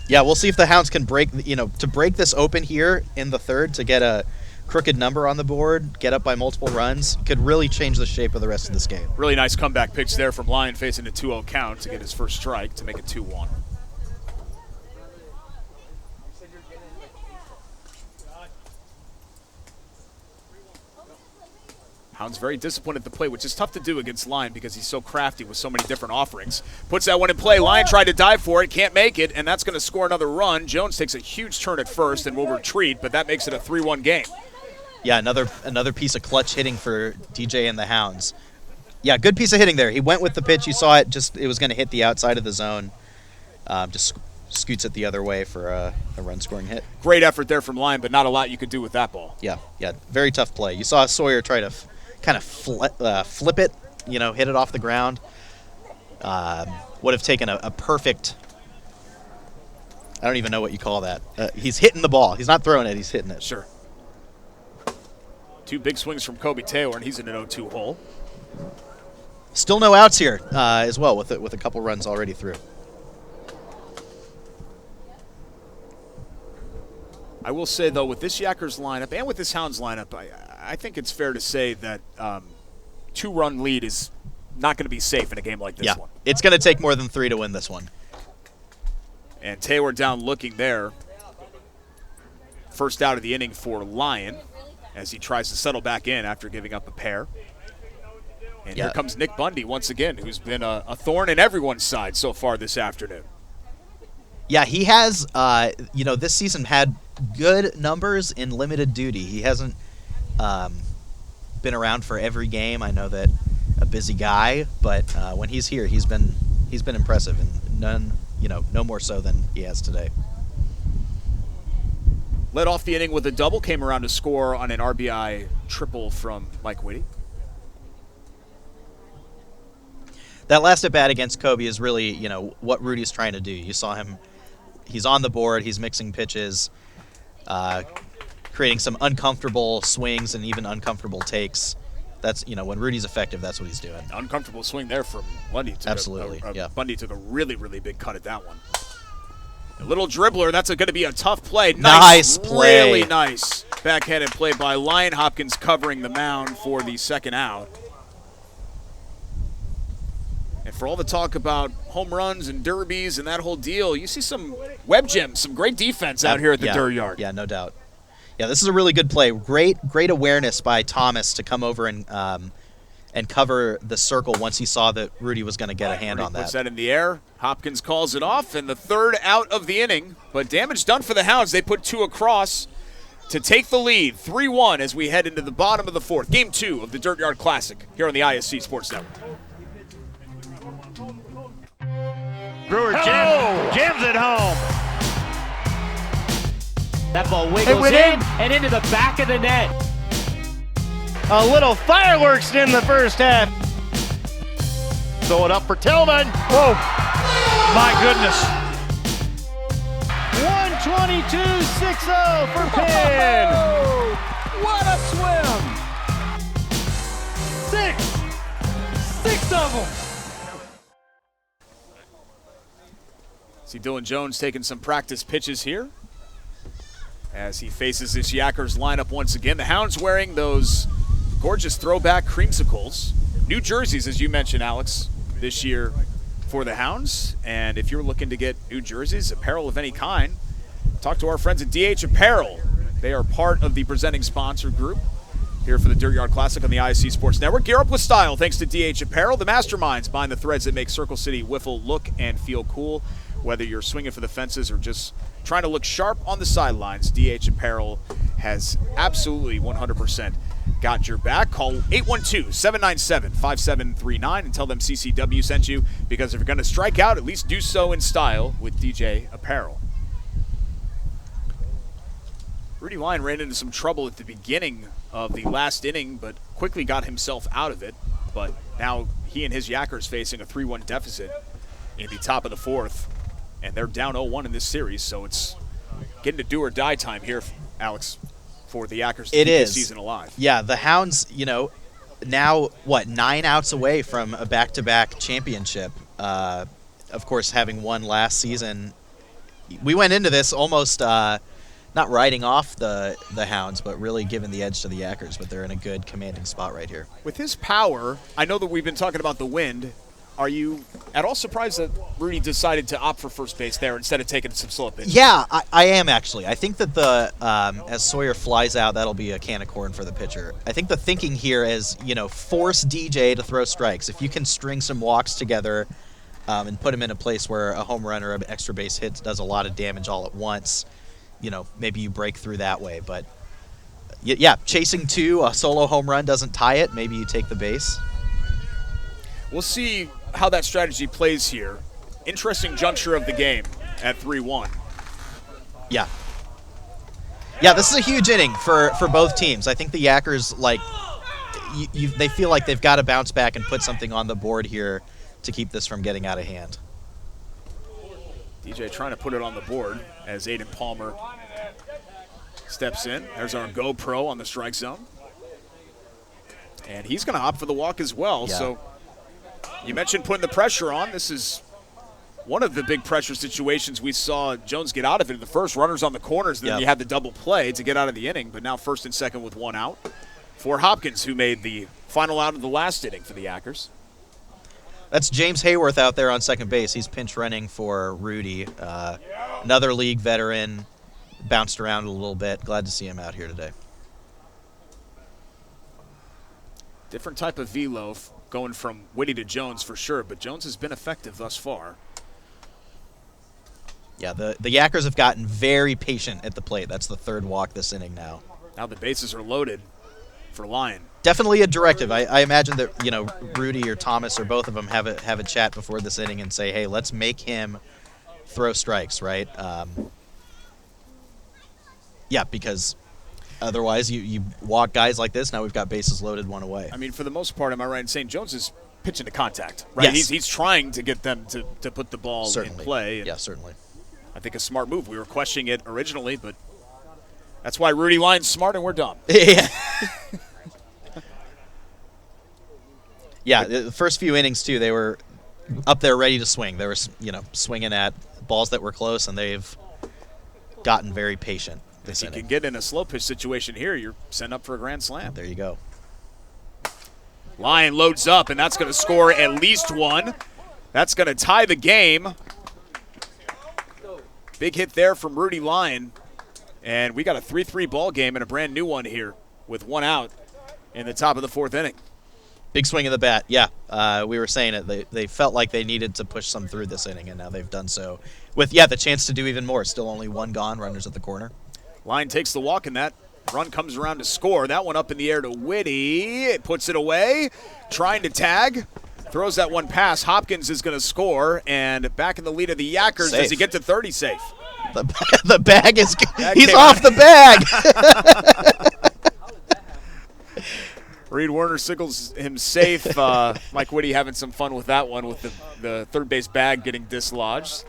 Yeah, we'll see if the Hounds can break this open here in the third to get a crooked number on the board, get up by multiple runs. Could really change the shape of the rest of this game. Really nice comeback pitch there from Lyon, facing a 2-0 count to get his first strike to make it 2-1. Hounds very disciplined at the plate, which is tough to do against Lyon because he's so crafty with so many different offerings. Puts that one in play. Lyon tried to dive for it, can't make it, and that's going to score another run. Jones takes a huge turn at first and will retreat, but that makes it a 3-1 game. Yeah, another piece of clutch hitting for DJ and the Hounds. Yeah, good piece of hitting there. He went with the pitch. You saw it. It was going to hit the outside of the zone. Just scoots it the other way for a run-scoring hit. Great effort there from Lyon, but not a lot you could do with that ball. Yeah, very tough play. You saw Sawyer try to kind of flip it, hit it off the ground. Would have taken a perfect, I don't even know what you call that. He's hitting the ball. He's not throwing it, he's hitting it. Sure. Two big swings from Kobe Taylor, and he's in an 0-2 hole. Still no outs here as well with a couple runs already through. I will say, though, with this Yakkers lineup and with this Hounds lineup, I think it's fair to say that 2-run lead is not going to be safe in a game like this one. It's going to take more than 3 to win this one. And Taylor down looking there. First out of the inning for Lyon as he tries to settle back in after giving up a pair. And here comes Nick Bundy once again, who's been a thorn in everyone's side so far this afternoon. Yeah, he has, this season had good numbers in limited duty. He hasn't been around for every game. I know that a busy guy, but when he's here, he's been impressive, and no more so than he has today. Led off the inning with a double, came around to score on an RBI triple from Mike Whitty. That last at bat against Kobe is really, what Rudy's trying to do. You saw him; he's on the board, he's mixing pitches, creating some uncomfortable swings and even uncomfortable takes. That's when Rudy's effective, that's what he's doing. Uncomfortable swing there from Bundy. Absolutely, yeah. Bundy took a really, really big cut at that one. A little dribbler. That's going to be a tough play. Nice play. Really nice backhanded play by Lyon. Hopkins covering the mound for the second out. And for all the talk about home runs and derbies and that whole deal, you see some web gems, some great defense out here at the Dirtyard. Yeah, no doubt. Yeah, this is a really good play. Great awareness by Thomas to come over and cover the circle once he saw that Rudy was going to get a hand on that. Puts that in the air. Hopkins calls it off, and the third out of the inning. But damage done for the Hounds. They put 2 across to take the lead, 3-1 as we head into the bottom of the fourth. Game 2 of the Dirtyard Classic here on the ISC Sports Network. Brewer jams it home. That ball wiggles in and into the back of the net. A little fireworks in the first half. Throw it up for Tillman. Whoa. My goodness. 122.60 for Penn. What a swim. 6 of them. See Dylan Jones taking some practice pitches here as he faces this Yakkers lineup once again. The Hounds wearing those gorgeous throwback creamsicles. New jerseys, as you mentioned, Alex, this year for the Hounds. And if you're looking to get new jerseys, apparel of any kind, talk to our friends at DH Apparel. They are part of the presenting sponsor group here for the Dirtyard Classic on the ISC Sports Network. Gear up with style thanks to DH Apparel, the masterminds behind the threads that make Circle City Wiffle look and feel cool. Whether you're swinging for the fences or just trying to look sharp on the sidelines, DH Apparel has absolutely 100% got your back. Call 812-797-5739 and tell them CCW sent you, because if you're going to strike out, at least do so in style with DJ Apparel. Rudy Lyon ran into some trouble at the beginning of the last inning, but quickly got himself out of it. But now he and his Yakkers facing a 3-1 deficit in the top of the fourth. And they're down 0-1 in this series, so it's getting to do or die time here, Alex, for the Yakkers to It keep this is. season alive. Yeah, the Hounds, now, 9 outs away from a back-to-back championship. Of course, having won last season, we went into this almost not riding off the Hounds, but really giving the edge to the Yakkers. But they're in a good commanding spot right here. With his power, I know that we've been talking about the wind. Are you at all surprised that Rudy decided to opt for first base there instead of taking some slow pitch? Yeah, I am actually. I think that as Sawyer flies out, that'll be a can of corn for the pitcher. I think the thinking here is, force DJ to throw strikes. If you can string some walks together and put him in a place where a home run or an extra base hit does a lot of damage all at once, maybe you break through that way. But yeah, chasing 2, a solo home run doesn't tie it. Maybe you take the base. We'll see how that strategy plays here. Interesting juncture of the game at 3-1. Yeah. Yeah, this is a huge inning for both teams. I think the Yakkers, they feel like they've got to bounce back and put something on the board here to keep this from getting out of hand. DJ trying to put it on the board as Aiden Palmer steps in. There's our GoPro on the strike zone. And he's going to opt for the walk as well. Yeah. So you mentioned putting the pressure on. This is one of the big pressure situations we saw Jones get out of it in the first. Runners on the corners, then you had the double play to get out of the inning, but now first and second with 1 out for Hopkins, who made the final out of the last inning for the Yakkers. That's James Hayworth out there on second base. He's pinch running for Rudy. Another league veteran, bounced around a little bit. Glad to see him out here today. Different type of velo going from Whitty to Jones for sure, but Jones has been effective thus far. Yeah, the Yakkers have gotten very patient at the plate. That's the 3rd walk this inning now. Now the bases are loaded for Lyon. Definitely a directive. I imagine that Rudy or Thomas or both of them have a chat before this inning and say, hey, let's make him throw strikes, right? Yeah, because otherwise you walk guys like this. Now we've got bases loaded, 1 away. I mean, for the most part, am I right in saying Jones is pitching to contact, right? Yes. He's trying to get them to put the ball Certainly. in play. And Yeah, certainly. I think a smart move. We were questioning it originally, but that's why Rudy Lyon's smart and we're dumb. Yeah. Yeah, the first few innings, too, they were up there ready to swing. They were, swinging at balls that were close, and they've gotten very patient this If you inning. can get in a slow pitch situation here, you're sent up for a grand slam. There you go. Lyon loads up, and that's going to score at least 1. That's going to tie the game. Big hit there from Rudy Lyon. And we got a 3-3 ball game and a brand new one here with 1 out in the top of the 4th inning. Big swing of the bat. Yeah, we were saying it. They felt like they needed to push some through this inning, and now they've done so with, the chance to do even more. Still only 1 gone, runners at the corner. Lyon takes the walk, and that run comes around to score. That one up in the air to Whitty. It puts it away, trying to tag. Throws that one past. Hopkins is going to score, and back in the lead of the Yakkers. Safe. Does he get to 30 safe? The bag is – he's came off out. the bag. Reed Werner signals him safe. Mike Whitty having some fun with that one with the third base bag getting dislodged.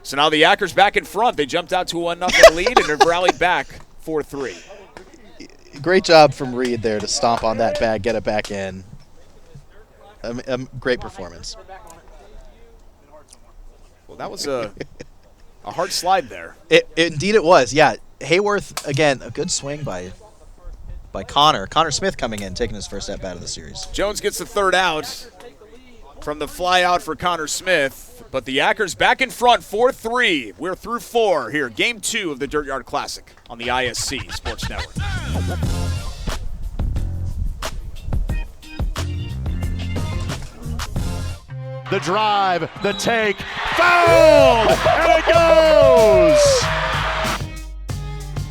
So now the Yakkers back in front. They jumped out to a 1-0 lead and have rallied back 4-3. Great job from Reed there to stomp on that bag, get it back in. Great performance. Well, that was a hard slide there. Indeed it was, yeah. Hayworth, again, a good swing by Connor. Connor Smith coming in, taking his first at-bat of the series. Jones gets the 3rd out from the fly out for Connor Smith. But the Yakkers back in front, 4-3. We're through 4 here. Game 2 of the Dirtyard Classic on the ISC Sports Network. The drive, the take, fouled, and it goes!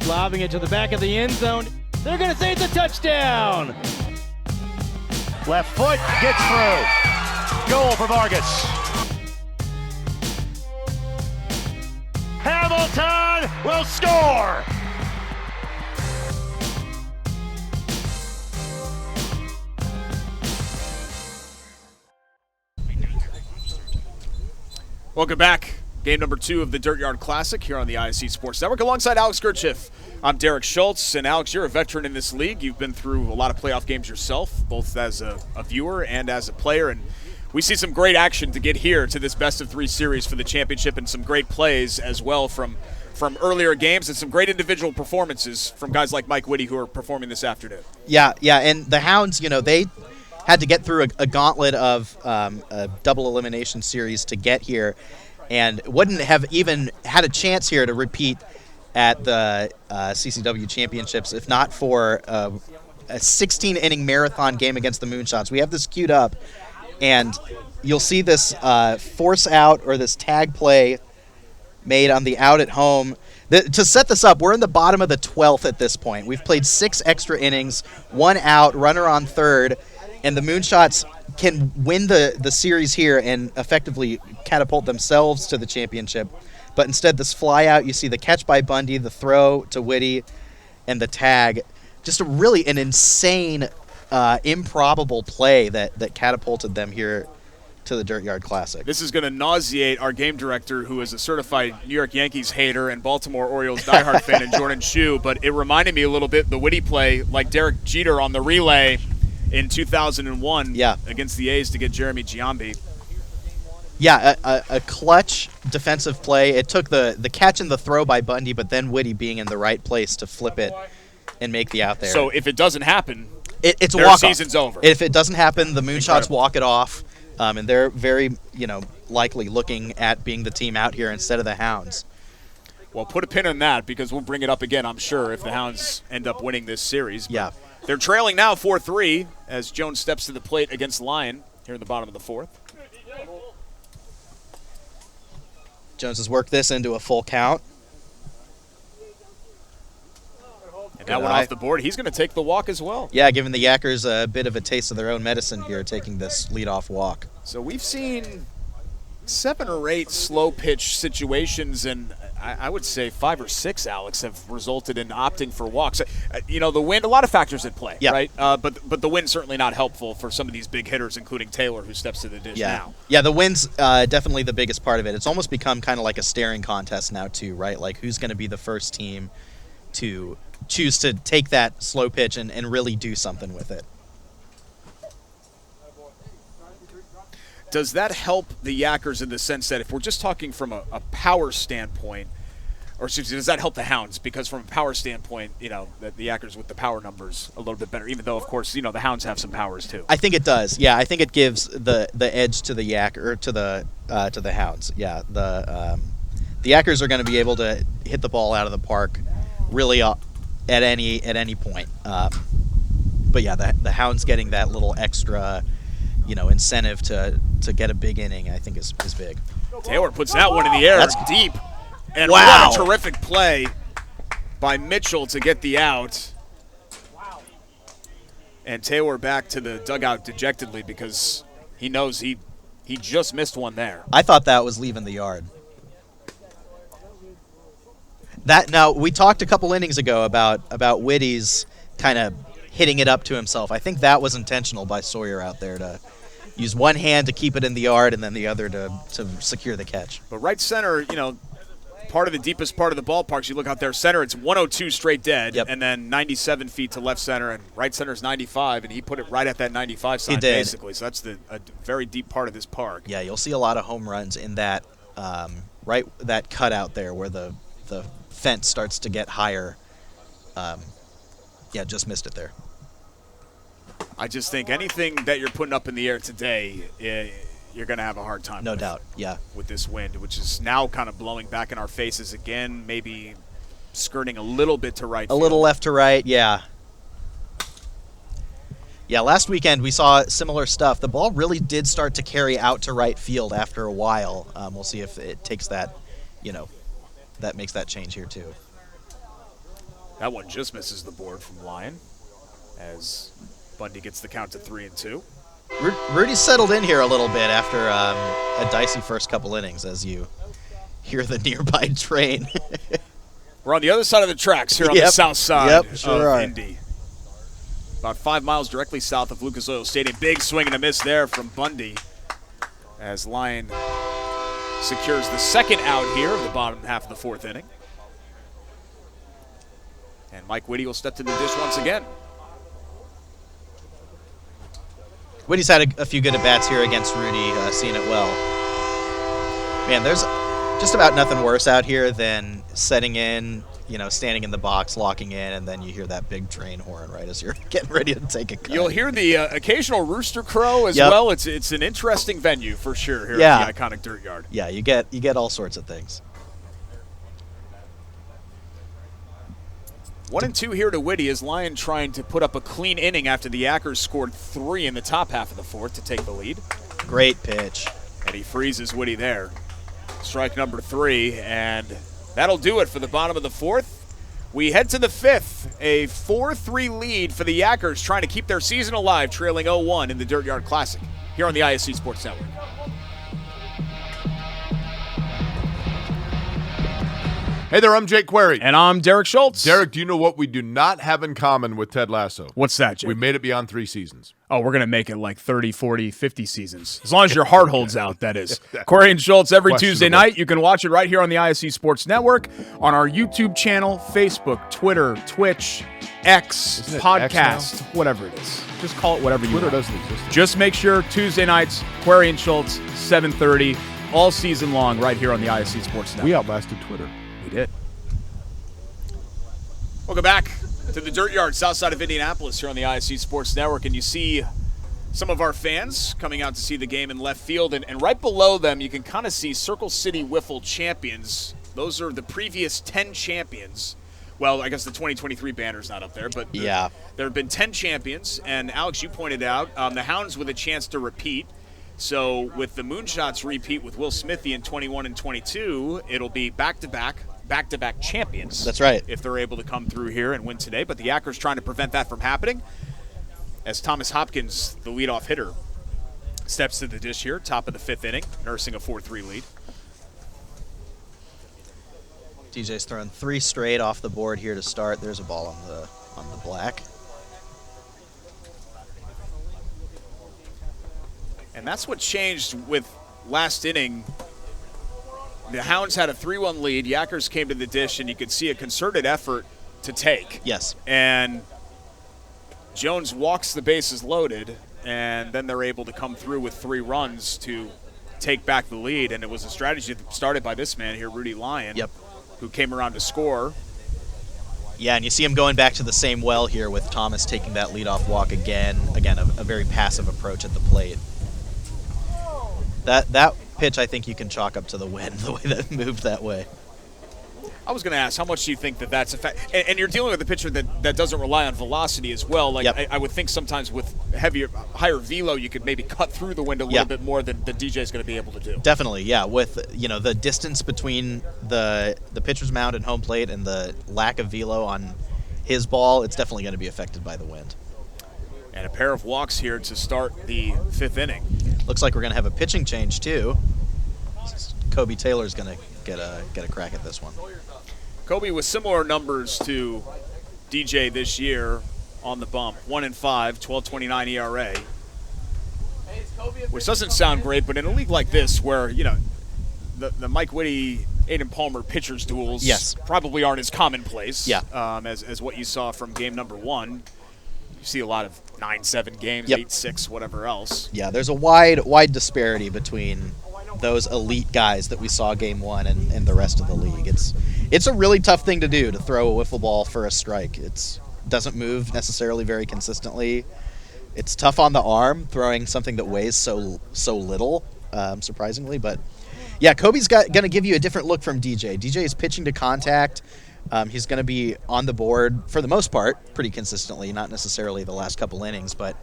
Lobbing it to the back of the end zone. They're going to say it's a touchdown. Left foot gets through. Goal for Vargas. Hamilton will score! Welcome back Game number 2 of the Dirtyard Classic here on the ISC Sports Network. Alongside Alex Gerchiff, I'm Derek Schultz. And Alex, you're a veteran in this league. You've been through a lot of playoff games yourself, both as a viewer and as a player. And we see some great action to get here to this best-of-3 series for the championship, and some great plays as well from earlier games, and some great individual performances from guys like Mike Whitty, who are performing this afternoon. Yeah, and the Hounds, they had to get through a gauntlet of a double elimination series to get here, and wouldn't have even had a chance here to repeat at the CCW championships if not for a 16-inning marathon game against the Moonshots. We have this queued up, and you'll see this force out or this tag play made on the out at home. To set this up, we're in the bottom of the 12th at this point. We've played 6 extra innings, 1 out, runner on third, and the Moonshots can win the series here and effectively catapult themselves to the championship. But instead, this fly out, you see the catch by Bundy, the throw to Whitty, and the tag. Just an insane, improbable play that catapulted them here to the Dirtyard Classic. This is going to nauseate our game director, who is a certified New York Yankees hater and Baltimore Orioles diehard fan, and Jordan Shue, but it reminded me a little bit, the Whitty play, like Derek Jeter on the relay in 2001 against the A's to get Jeremy Giambi. Yeah, a clutch defensive play. It took the catch and the throw by Bundy, but then Whitty being in the right place to flip it and make the out there. So if it doesn't happen, it's a their walk-off. Season's over. If it doesn't happen, the Moonshots Incredible. walk it off, and they're very, likely looking at being the team out here instead of the Hounds. Well, put a pin in that, because we'll bring it up again, I'm sure, if the Hounds end up winning this series. But yeah. They're trailing now 4-3 as Jones steps to the plate against Lyon here in the bottom of the 4th. Jones has worked this into a full count. And that one off the board. He's going to take the walk as well. Yeah, giving the Yakkers a bit of a taste of their own medicine here, taking this leadoff walk. So we've seen 7 or 8 slow pitch situations, and I would say 5 or 6, Alex, have resulted in opting for walks. The wind, a lot of factors at play, right? But the wind's certainly not helpful for some of these big hitters, including Taylor, who steps to the dish now. Yeah, the wind's definitely the biggest part of it. It's almost become kind of like a staring contest now, too, right? Like, who's going to be the first team to choose to take that slow pitch and really do something with it. Does that help the Yakkers in the sense that if we're just talking from a power standpoint, or does that help the Hounds? Because from a power standpoint, that the Yakkers with the power numbers a little bit better, even though, of course, the Hounds have some powers too. I think it does. Yeah, I think it gives the edge to the to the Hounds. Yeah, the Yakkers are going to be able to hit the ball out of the park really at any point. But yeah, the Hounds getting that little extra incentive to get a big inning, I think is big. Taylor puts that one in the air. That's deep. And wow. What a terrific play by Mitchell to get the out. And Taylor back to the dugout dejectedly because he knows he just missed one there. I thought that was leaving the yard. Now, we talked a couple innings ago about Whitty's kind of hitting it up to himself. I think that was intentional by Sawyer out there to use one hand to keep it in the yard and then the other to secure the catch. But right center, part of the deepest part of the ballpark, you look out there, center, it's 102 straight dead, and then 97 feet to left center, and right center is 95, and he put it right at that 95 sign, basically. So that's a very deep part of this park. Yeah, you'll see a lot of home runs in that that cutout there where the fence starts to get higher. Just missed it there. I just think anything that you're putting up in the air today, you're going to have a hard time No doubt, yeah. with this wind, which is now kind of blowing back in our faces again, maybe skirting a little bit to right field. A little left to right, yeah. Yeah, last weekend we saw similar stuff. The ball really did start to carry out to right field after a while. We'll see if it takes that, that makes that change here too. That one just misses the board from Lyon as Bundy gets the count to 3-2. Rudy's settled in here a little bit after a dicey first couple innings as you hear the nearby train. We're on the other side of the tracks here on the south side of Indy. About 5 miles directly south of Lucas Oil Stadium. Big swing and a miss there from Bundy as Lyon secures the second out here of the bottom half of the fourth inning. And Mike Whitty will step to the dish once again. Whitty's had a few good at-bats here against Rudy, seeing it well. Man, there's just about nothing worse out here than setting in, standing in the box, locking in, and then you hear that big train horn right as you're getting ready to take a cut. You'll hear the occasional rooster crow as well. It's an interesting venue for sure here at the iconic Dirtyard. Yeah, you get all sorts of things. 1-2 here to Whitty as Lyon trying to put up a clean inning after the Yakkers scored 3 in the top half of the fourth to take the lead. Great pitch. And he freezes Whitty there. Strike number 3, and that'll do it for the bottom of the fourth. We head to the fifth, a 4-3 lead for the Yakkers trying to keep their season alive, trailing 0-1 in the Dirtyard Classic here on the ISC Sports Network. Hey there, I'm Jake Query. And I'm Derek Schultz. Derek, do you know what we do not have in common with Ted Lasso? What's that, Jake? We made it beyond 3 seasons. Oh, we're going to make it like 30, 40, 50 seasons. As long as your heart holds out, that is. Query and Schultz every Tuesday night. You can watch it right here on the ISC Sports Network, on our YouTube channel, Facebook, Twitter, Twitch, X, podcast, whatever it is. Just call it whatever you want. Twitter doesn't exist. Just make sure Tuesday nights, Query and Schultz, 7:30, all season long right here on the ISC Sports Network. We outlasted Twitter. We did. Welcome back to the Dirtyard, south side of Indianapolis here on the ISC Sports Network. And you see some of our fans coming out to see the game in left field. And right below them, you can kind of see Circle City Wiffle champions. Those are the previous 10 champions. Well, I guess the 2023 banner's not up there, but there have been 10 champions. And Alex, you pointed out the Hounds with a chance to repeat. So with the Moonshots repeat with Will Smithy in 21 and 22, it'll be back-to-back champions. That's right. If they're able to come through here and win today. But the Yakkers trying to prevent that from happening as Thomas Hopkins, the leadoff hitter, steps to the dish here, top of the fifth inning, nursing a 4-3 lead. DJ's throwing 3 straight off the board here to start. There's a ball on the black. And that's what changed with last inning. The Hounds had a 3-1 lead. Yakkers came to the dish, and you could see a concerted effort to take. Yes. And Jones walks the bases loaded, and then they're able to come through with 3 runs to take back the lead. And it was a strategy that started by this man here, Rudy Lyon, who came around to score. Yeah, and you see him going back to the same well here with Thomas taking that leadoff walk again. Again, a very passive approach at the plate. That pitch, I think you can chalk up to the wind, the way that moved that way. I was going to ask, how much do you think that's a fact? And you're dealing with a pitcher that doesn't rely on velocity as well. Like I would think sometimes with higher velo, you could maybe cut through the wind a little bit more than the DJ is going to be able to do. Definitely, yeah. With the distance between the pitcher's mound and home plate and the lack of velo on his ball, it's definitely going to be affected by the wind. And a pair of walks here to start the fifth inning. Looks like we're going to have a pitching change too. Kobe Taylor's going to get a crack at this one. Kobe with similar numbers to DJ this year on the bump. 1-5, 12.29 ERA. Which doesn't sound great, but in a league like this where, the Mike Whitty, Aiden Palmer pitchers duels probably aren't as commonplace as what you saw from game number 1. You see a lot of 9-7 games, 8-6, whatever else. Yeah, there's a wide disparity between those elite guys that we saw game 1 and the rest of the league. It's a really tough thing to do, to throw a wiffle ball for a strike. It doesn't move necessarily very consistently. It's tough on the arm, throwing something that weighs so little, surprisingly. But yeah, Kobe's going to give you a different look from DJ. DJ is pitching to contact. He's going to be on the board, for the most part, pretty consistently, not necessarily the last couple innings. But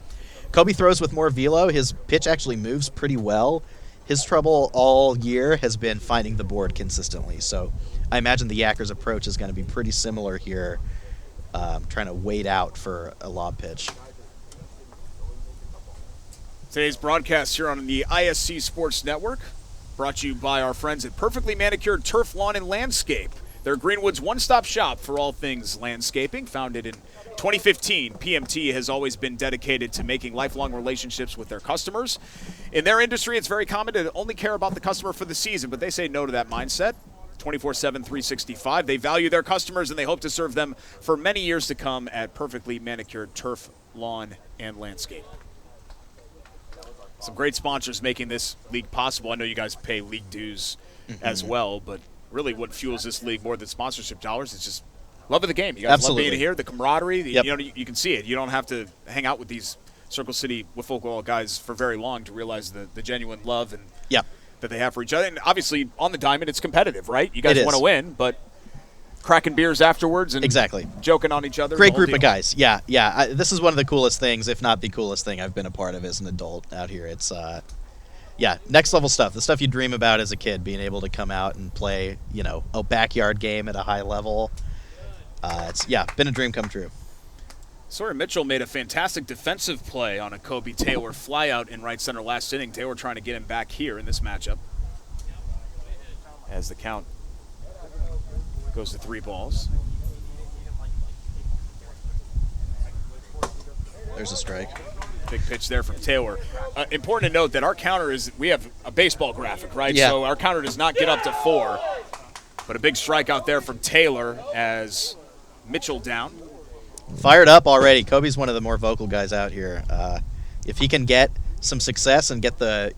Kobe throws with more velo. His pitch actually moves pretty well. His trouble all year has been finding the board consistently. So I imagine the Yakkers' approach is going to be pretty similar here, trying to wait out for a lob pitch. Today's broadcast here on the ISC Sports Network, brought to you by our friends at Perfectly Manicured Turf Lawn and Landscape. They're Greenwood's one-stop shop for all things landscaping. Founded in 2015, PMT has always been dedicated to making lifelong relationships with their customers. In their industry, it's very common to only care about the customer for the season, but they say no to that mindset. 24/7, 365. They value their customers, and they hope to serve them for many years to come at perfectly manicured turf, lawn, and landscape. Some great sponsors making this league possible. I know you guys pay league dues as well, but really what fuels this league more than sponsorship dollars is just love of the game. You guys Absolutely. love being here, the camaraderie. Yep. You can see it. You don't have to hang out with these Circle City Wiffle guys for very long to realize the genuine love and that they have for each other. And obviously, on the diamond, it's competitive, right? You guys want to win, but cracking beers afterwards and joking on each other. Great group of guys. Yeah. This is one of the coolest things, if not the coolest thing I've been a part of as an adult out here. It's, next level stuff. The stuff you dream about as a kid, being able to come out and play, a backyard game at a high level. It's been a dream come true. Sawyer Mitchell made a fantastic defensive play on a Kobe Taylor flyout in right center last inning. Taylor trying to get him back here in this matchup as the count goes to 3 balls. There's a strike. Big pitch there from Taylor. Important to note that our counter is, we have a baseball graphic, right? Yeah. So our counter does not get up to 4. But a big strikeout there from Taylor as Mitchell down. Fired up already. Kobe's one of the more vocal guys out here. If he can get some success and get the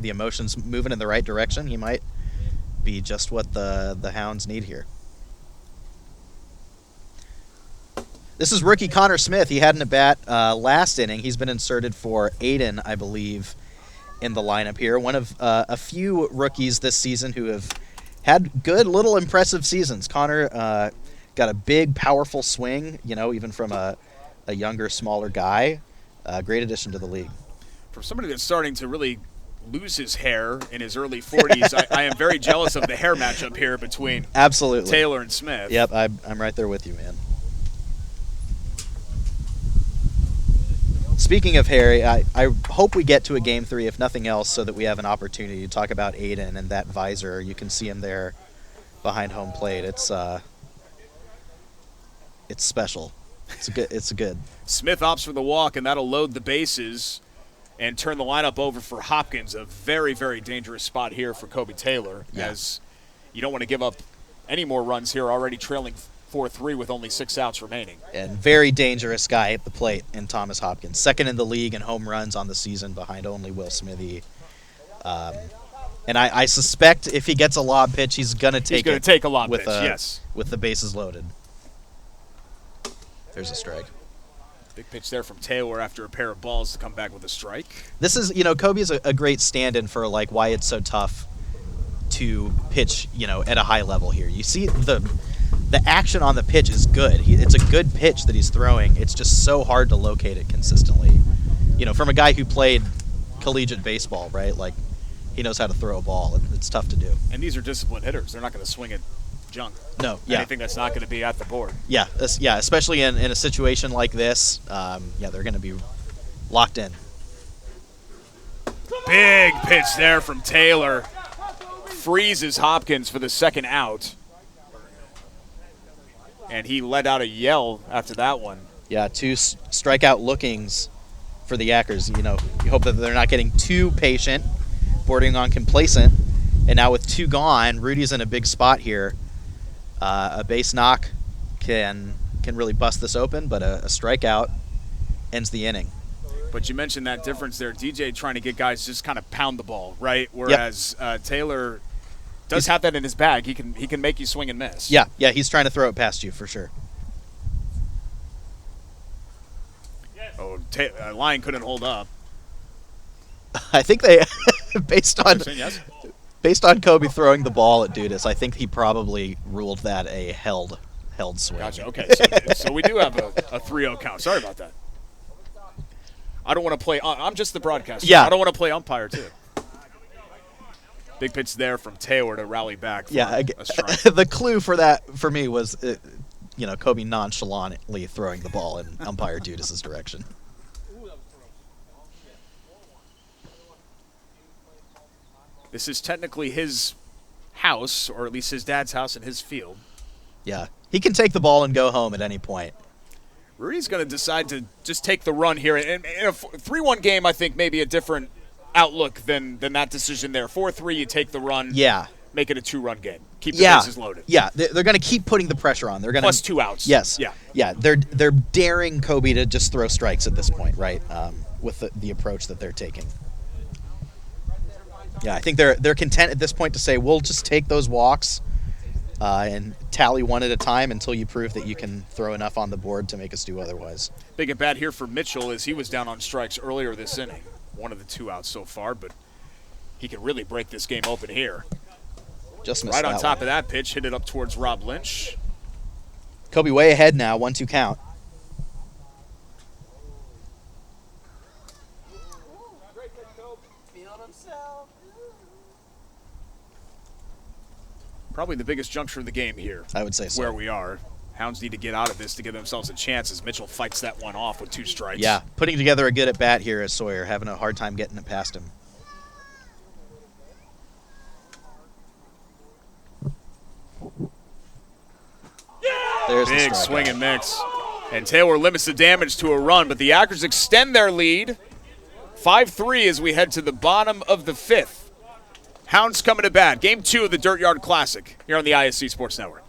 emotions moving in the right direction, he might be just what the Hounds need here. This is rookie Connor Smith. He had an at-bat last inning. He's been inserted for Aiden, I believe, in the lineup here. One of a few rookies this season who have had good, little impressive seasons. Connor got a big, powerful swing, even from a younger, smaller guy. Great addition to the league. For somebody that's starting to really lose his hair in his early 40s, I am very jealous of the hair matchup here between Absolutely. Taylor and Smith. Yep, I'm right there with you, man. Speaking of Harry, I hope we get to a Game 3, if nothing else, so that we have an opportunity to talk about Aiden and that visor. You can see him there behind home plate. It's special. It's good. Smith opts for the walk, and that'll load the bases and turn the lineup over for Hopkins. A very, very dangerous spot here for Kobe Taylor, as you don't want to give up any more runs here, already trailing 4-3 with only 6 outs remaining. And very dangerous guy at the plate in Thomas Hopkins. Second in the league in home runs on the season behind only Will Smithy. And I suspect if he gets a lob pitch, he's going to take a lob pitch, yes. With the bases loaded. There's a strike. Big pitch there from Taylor after a pair of balls to come back with a strike. This is, Kobe's a great stand-in for why it's so tough to pitch, at a high level here. You see the action on the pitch is good. It's a good pitch that he's throwing. It's just so hard to locate it consistently. From a guy who played collegiate baseball, right? He knows how to throw a ball. It's tough to do. And these are disciplined hitters. They're not going to swing at junk. No, anything that's not going to be at the board. Yeah, especially in a situation like this. They're going to be locked in. Big pitch there from Taylor. Freezes Hopkins for the second out. And he let out a yell after that one. Yeah, 2 strikeout lookings for the Yakkers. You hope that they're not getting too patient, bordering on complacent. And now with 2 gone, Rudy's in a big spot here. A base knock can really bust this open, but a strikeout ends the inning. But you mentioned that difference there. DJ trying to get guys just kind of pound the ball, right? Whereas Taylor does have that in his bag. He can make you swing and miss. Yeah, he's trying to throw it past you for sure. Oh, Lion couldn't hold up. I think they, based on Yes. Based on Kobe throwing the ball at Dudas, I think he probably ruled that a held swing. Gotcha. Okay, so we do have a 3-0 count. Sorry about that. I don't want to play. I'm just the broadcaster. Yeah. I don't want to play umpire too. Big pitch there from Taylor to rally back. For a strike. The clue for that for me was, Kobe nonchalantly throwing the ball in umpire Dudas' direction. This is technically his house, or at least his dad's house in his field. Yeah. He can take the ball and go home at any point. Rudy's going to decide to just take the run here. And in a 3-1 game, I think maybe a different outlook than that decision there. 4-3, you take the run. Yeah. Make it a 2-run game. Keep the bases loaded. Yeah, they're going to keep putting the pressure on. They're going Plus 2 outs. Yes. Yeah. Yeah, they're daring Kobe to just throw strikes at this point, right? With the approach that they're taking. Yeah, I think they're content at this point to say we'll just take those walks and tally one at a time until you prove that you can throw enough on the board to make us do otherwise. Big at bat here for Mitchell as he was down on strikes earlier this inning. One of the 2 outs so far, but he can really break this game open here. Just missed right on that top one. of that pitch, hit it up towards Rob Lynch. Kobe way ahead now, 1-2 count. Probably the biggest juncture of the game here. I would say so. Where we are. Hounds need to get out of this to give themselves a chance as Mitchell fights that one off with 2 strikes. Yeah, putting together a good at-bat here as Sawyer, having a hard time getting it past him. There's the Big strikeout. swing and mix. And Taylor limits the damage to a run, but the Yakkers extend their lead. 5-3 as we head to the bottom of the 5th. Hounds coming to bat. Game 2 of the Dirtyard Classic here on the ISC Sports Network.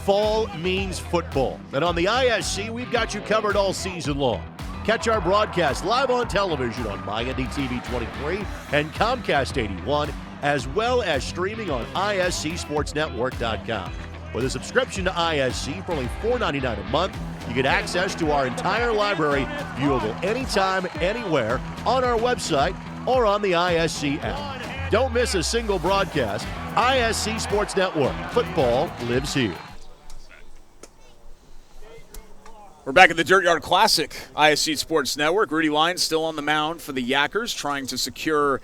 Fall means football. And on the ISC, we've got you covered all season long. Catch our broadcast live on television on MyNDTV 23 and Comcast 81, as well as streaming on ISCSportsNetwork.com. With a subscription to ISC for only $4.99 a month, you get access to our entire library, viewable anytime, anywhere, on our website or on the ISC app. Don't miss a single broadcast. ISC Sports Network. Football lives here. We're back at the Dirtyard Classic, ISC Sports Network. Rudy Lyons still on the mound for the Yakkers, trying to secure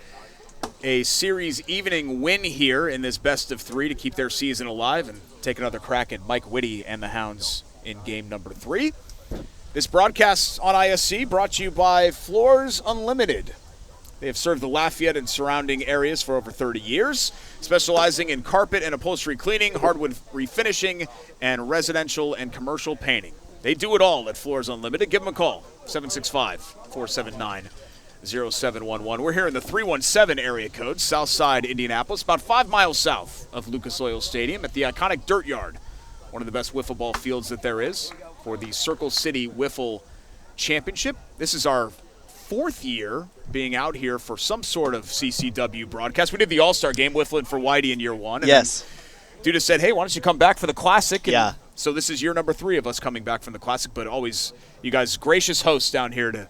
a series evening win here in this best of 3 to keep their season alive and take another crack at Mike Whitty and the Hounds in game number 3. This broadcast on ISC brought to you by Floors Unlimited. They have served the Lafayette and surrounding areas for over 30 years, specializing in carpet and upholstery cleaning, hardwood refinishing, and residential and commercial painting. They do it all at Floors Unlimited. Give them a call, 765-479-0711. We're here in the 317 area code, south side Indianapolis, about 5 miles south of Lucas Oil Stadium at the iconic Dirtyard, one of the best wiffle ball fields that there is for the Circle City Wiffle Championship. This is our 4th year being out here for some sort of CCW broadcast. We did the All-Star game, Wiffling for Whitey in year 1. And yes. Dude has said, hey, why don't you come back for the Classic? And yeah. So this is year number 3 of us coming back from the Classic, but always you guys gracious hosts down here to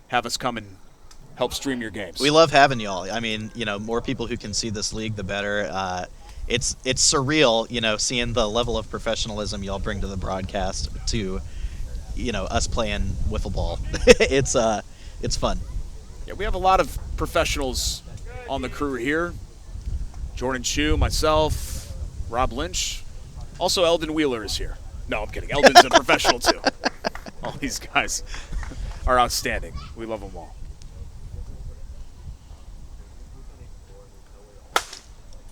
have us come and help stream your games. We love having y'all. I mean, more people who can see this league, the better. It's surreal, seeing the level of professionalism y'all bring to the broadcast to, us playing wiffle ball. It's fun. Yeah, we have a lot of professionals on the crew here. Jordan Chu, myself, Rob Lynch. Also, Eldon Wheeler is here. No, I'm kidding. Eldon's a professional, too. All these guys are outstanding. We love them all.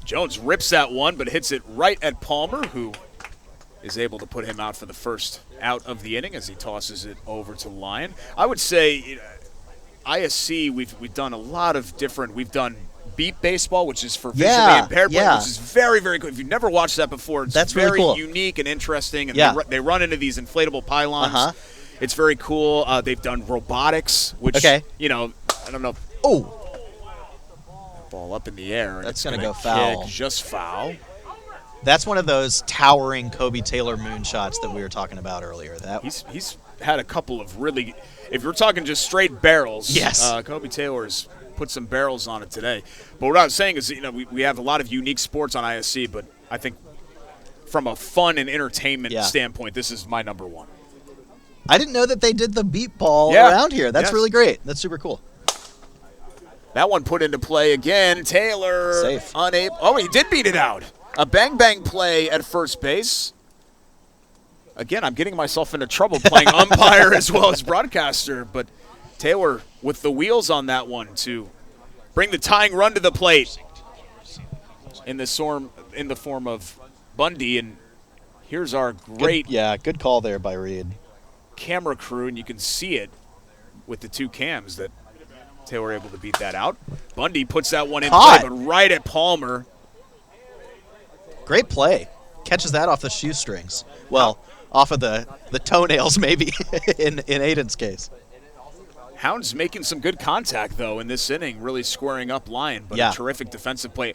Jones rips that one, but hits it right at Palmer, who is able to put him out for the first out of the inning as he tosses it over to Lyon. I would say ISC, we've done a lot of different – we've done – beep baseball, which is for visually impaired players, which is very, very good. If you've never watched that before, it's very really cool. unique and interesting. And they run into these inflatable pylons. It's very cool. They've done robotics, which, I don't know. Oh. Ball up in the air. That's going to go foul. Just foul. That's one of those towering Kobe Taylor moonshots that we were talking about earlier. He's had a couple of really, if you're talking just straight barrels, yes. Kobe Taylor's put some barrels on it today. But what I was saying is, we have a lot of unique sports on ISC, but I think from a fun and entertainment standpoint, this is my number 1. I didn't know that they did the beep ball around here. That's really great. That's super cool. That one put into play again. Taylor safe. Unable. Oh, he did beat it out. A bang play at first base. Again, I'm getting myself into trouble playing umpire as well as broadcaster, but Taylor with the wheels on that one to bring the tying run to the plate in the form of Bundy. And here's our great good call there by Reed. camera crew, and you can see it with the two cams that Taylor were able to beat that out. Bundy puts that one in play, but right at Palmer. Great play. Catches that off the shoestrings. Well, off of the toenails maybe in Aiden's case. Hounds making some good contact, though, in this inning, really squaring up line, but a terrific defensive play.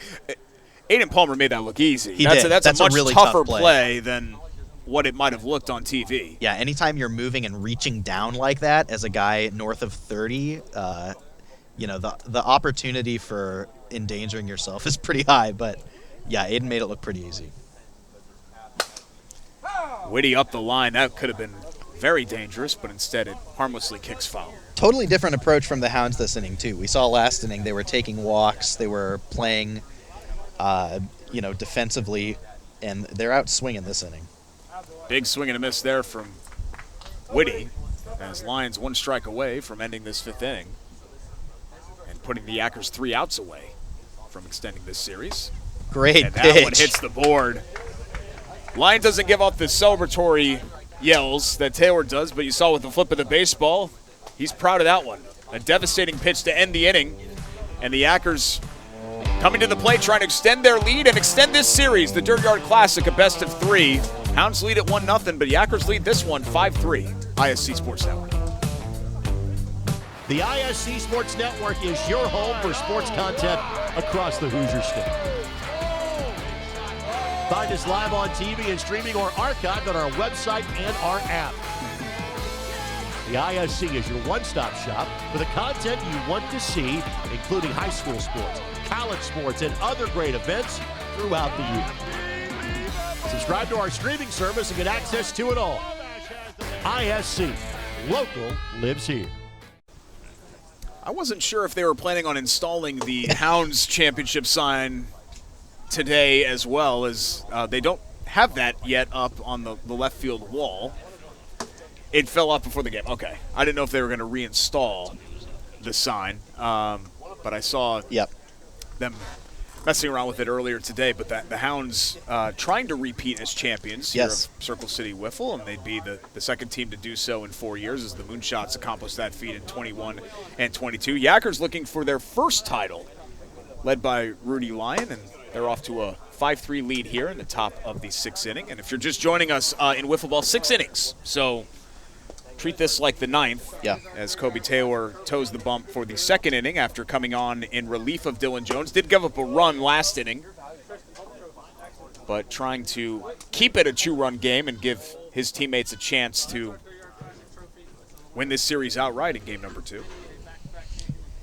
Aiden Palmer made that look easy. That's a much really tougher tough play than what it might have looked on TV. Yeah, anytime you're moving and reaching down like that as a guy north of 30, the opportunity for endangering yourself is pretty high. But, yeah, Aiden made it look pretty easy. Whitty up the line. That could have been very dangerous, but instead it harmlessly kicks foul. Totally different approach from the Hounds this inning, too. We saw last inning they were taking walks. They were playing, defensively, and they're out swinging this inning. Big swing and a miss there from Whitty, as Lions 1 strike away from ending this 5th inning and putting the Yakkers 3 outs away from extending this series. Great and pitch. That one hits the board. Lions doesn't give off the celebratory yells that Taylor does, but you saw with the flip of the baseball, he's proud of that one. A devastating pitch to end the inning, and the Yakkers coming to the plate trying to extend their lead and extend this series, the Dirtyard Classic, a best of 3. Hounds lead at 1-0, but Yakkers lead this one 5-3. ISC Sports Network. The ISC Sports Network is your home for sports content across the Hoosier State. Find us live on TV and streaming or archived on our website and our app. The ISC is your one-stop shop for the content you want to see, including high school sports, college sports, and other great events throughout the year. Subscribe to our streaming service and get access to it all. ISC, local lives here. I wasn't sure if they were planning on installing the Hounds championship sign today, as well as they don't have that yet up on the left field wall. It fell off before the game. Okay. I didn't know if they were going to reinstall the sign, but I saw them messing around with it earlier today. But the Hounds trying to repeat as champions here of Circle City Wiffle, and they'd be the second team to do so in 4 years, as the Moonshots accomplished that feat in 21 and 22. Yakkers looking for their first title, led by Rudy Lyon, and they're off to a 5-3 lead here in the top of the 6th inning. And if you're just joining us in Wiffle Ball, 6 innings. So treat this like the 9th, as Kobe Taylor toes the bump for the 2nd inning after coming on in relief of Dylan Jones. Did give up a run last inning, but trying to keep it a 2-run game and give his teammates a chance to win this series outright in game number 2.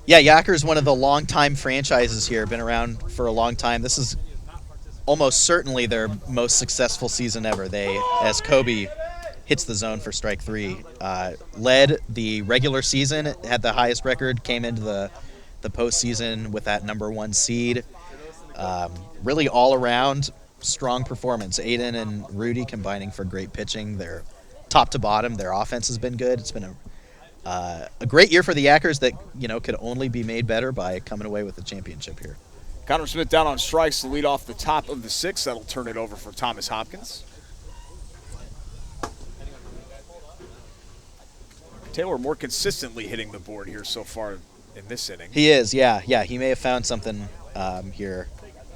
Yeah, Yakkers, one of the long-time franchises here, been around for a long time. This is almost certainly their most successful season ever. They, as Kobe hits the zone for strike 3, led the regular season, had the highest record, came into the postseason with that number 1 seed. Really all around strong performance. Aiden and Rudy combining for great pitching. They're top to bottom. Their offense has been good. It's been a great year for the Yakkers that could only be made better by coming away with the championship here. Connor Smith down on strikes to lead off the top of the 6th. That'll turn it over for Thomas Hopkins. Taylor more consistently hitting the board here so far in this inning. He is, yeah. He may have found something here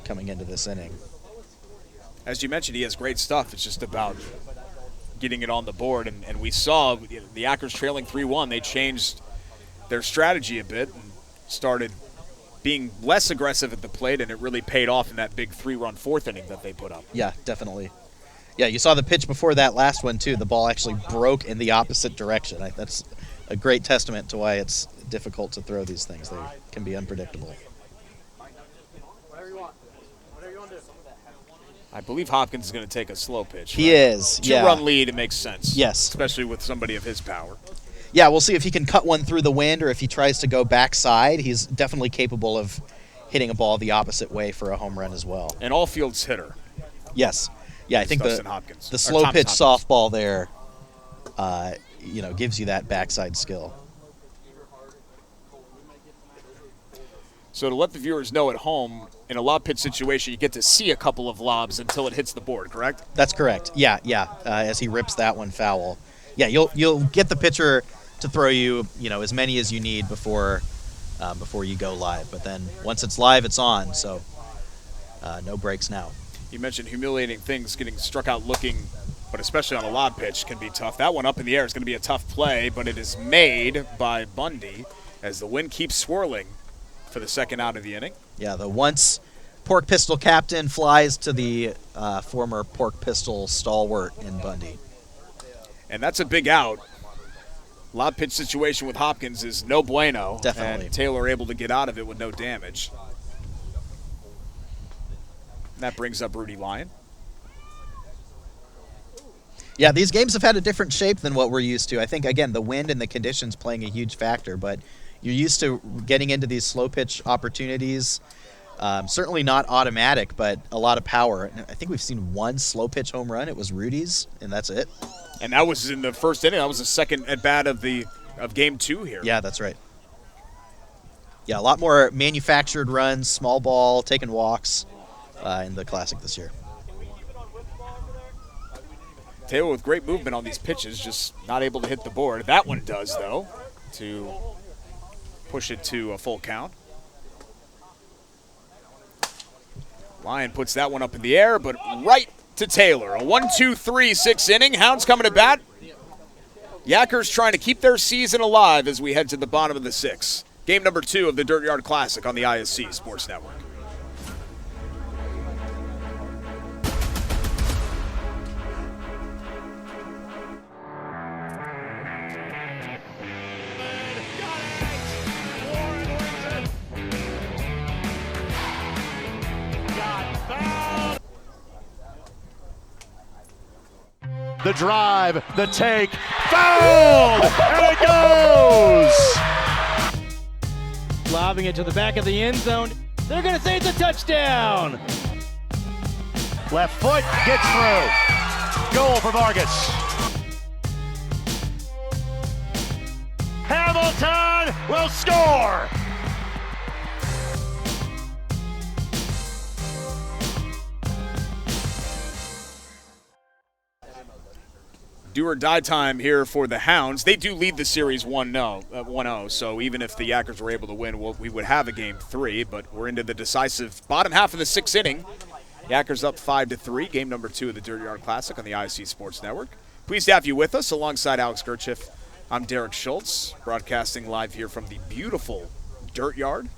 coming into this inning. As you mentioned, he has great stuff. It's just about getting it on the board. And we saw the Yakkers trailing 3-1. They changed their strategy a bit and started being less aggressive at the plate, and it really paid off in that big 3-run 4th inning that they put up. Yeah, definitely. Yeah, you saw the pitch before that last one, too. The ball actually broke in the opposite direction. That's a great testament to why it's difficult to throw these things. They can be unpredictable. I believe Hopkins is going to take a slow pitch. He is, yeah. 2-run lead, it makes sense. Yes. Especially with somebody of his power. Yeah, we'll see if he can cut one through the wind or if he tries to go backside. He's definitely capable of hitting a ball the opposite way for a home run as well. An all-fields hitter. Yes. Yeah, I think the slow pitch softball there, gives you that backside skill. So to let the viewers know at home, in a lob pitch situation, you get to see a couple of lobs until it hits the board, correct? That's correct. Yeah. As he rips that one foul. Yeah, you'll get the pitcher to throw you, as many as you need before you go live. But then once it's live, it's on. So no breaks now. You mentioned humiliating things, getting struck out looking, but especially on a lob pitch can be tough. That one up in the air is going to be a tough play, but it is made by Bundy as the wind keeps swirling for the second out of the inning. Yeah, the once Pork Pistol captain flies to the former Pork Pistol stalwart in Bundy. And that's a big out. Lob pitch situation with Hopkins is no bueno. Definitely. And Taylor able to get out of it with no damage. And that brings up Rudy Lyon. Yeah, these games have had a different shape than what we're used to. I think, again, the wind and the conditions playing a huge factor, but you're used to getting into these slow pitch opportunities. Certainly not automatic, but a lot of power. I think we've seen one slow pitch home run. It was Rudy's, and that's it. And that was in the first inning. That was the second at bat of game 2 here. Yeah, that's right. Yeah, a lot more manufactured runs, small ball, taking walks in the Classic this year. Taylor with great movement on these pitches, just not able to hit the board. That one does, though, to push it to a full count. Lyon puts that one up in the air, but right to Taylor. A 1-2-3-6 inning. Hounds coming to bat. Yakkers trying to keep their season alive as we head to the bottom of the 6th. Game number 2 of the Dirtyard Classic on the ISC Sports Network. The drive, the take, fouled, and it goes! Lobbing it to the back of the end zone. They're going to say it's a touchdown. Left foot gets through. Goal for Vargas. Hamilton will score! Do or die time here for the Hounds. They do lead the series 1-0, so even if the Yakkers were able to win, we would have a game 3, but we're into the decisive bottom half of the 6th inning. Yakkers up 5-3, game number 2 of the Dirtyard Classic on the ISC Sports Network. Pleased to have you with us alongside Alex Gerchiff. I'm Derek Schultz, broadcasting live here from the beautiful Dirtyard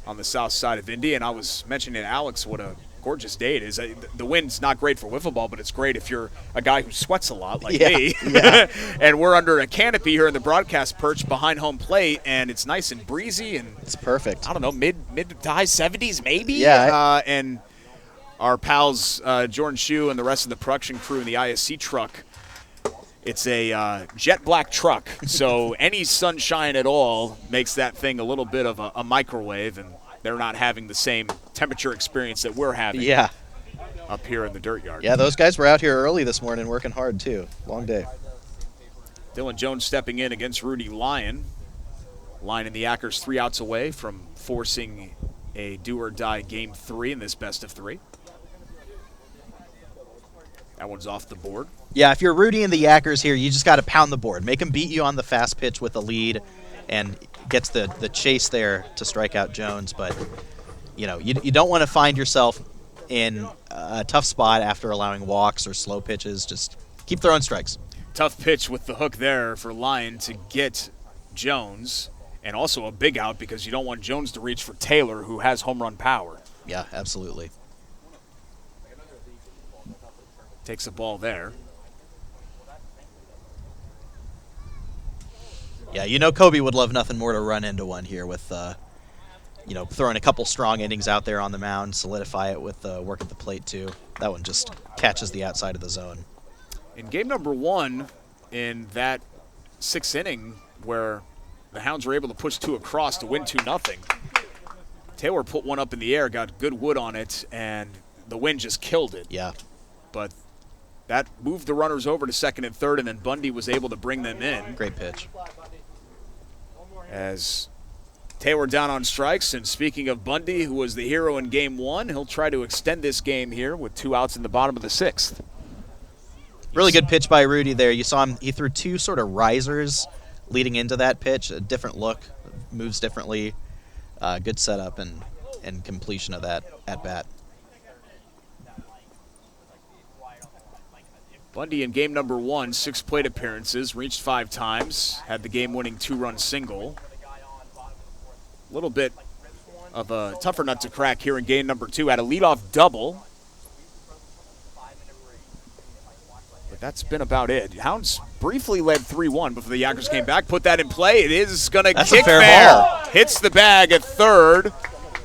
on the south side of Indy, and I was mentioning to Alex what a gorgeous day it is. The wind's not great for wiffle ball, but it's great if you're a guy who sweats a lot like me. Yeah. And we're under a canopy here in the broadcast perch behind home plate, and it's nice and breezy, and It's perfect. I don't know, mid to high 70s maybe. Yeah. And our pals Jordan Shue and the rest of the production crew in the ISC truck. It's a jet black truck, so any sunshine at all makes that thing a little bit of a microwave, and they're not having the same temperature experience that we're having up here in the Dirtyard. Yeah, those guys were out here early this morning working hard, too. Long day. Dylan Jones stepping in against Rudy Lyon. Lyon and the Yakkers 3 outs away from forcing a do-or-die game 3 in this best of 3. That one's off the board. Yeah, if you're Rudy and the Yakkers here, you just got to pound the board. Make them beat you on the fast pitch with a lead, and gets the chase there to strike out Jones. But, you don't want to find yourself in a tough spot after allowing walks or slow pitches. Just keep throwing strikes. Tough pitch with the hook there for Lyon to get Jones, and also a big out because you don't want Jones to reach for Taylor, who has home run power. Yeah, absolutely. Takes a ball there. Yeah, Kobe would love nothing more to run into one here with, throwing a couple strong innings out there on the mound, solidify it with work at the plate, too. That one just catches the outside of the zone. In game number 1, in that 6th inning where the Hounds were able to push 2 across to win 2-0, Taylor put one up in the air, got good wood on it, and the wind just killed it. Yeah. But that moved the runners over to 2nd and 3rd, and then Bundy was able to bring them in. Great pitch. As Taylor down on strikes, and speaking of Bundy, who was the hero in Game 1, he'll try to extend this game here with 2 outs in the bottom of the 6th. Really good pitch by Rudy there. You saw him, he threw 2 sort of risers leading into that pitch, a different look, moves differently, good setup and completion of that at-bat. Bundy in game number 1, 6 plate appearances, reached 5 times, had the game-winning 2-run single. A little bit of a tougher nut to crack here in game number 2. Had a leadoff double. But that's been about it. Hounds briefly led 3-1 before the Yakkers came back. Put that in play. It is going to kick fair fair. ball. Hits the bag at third.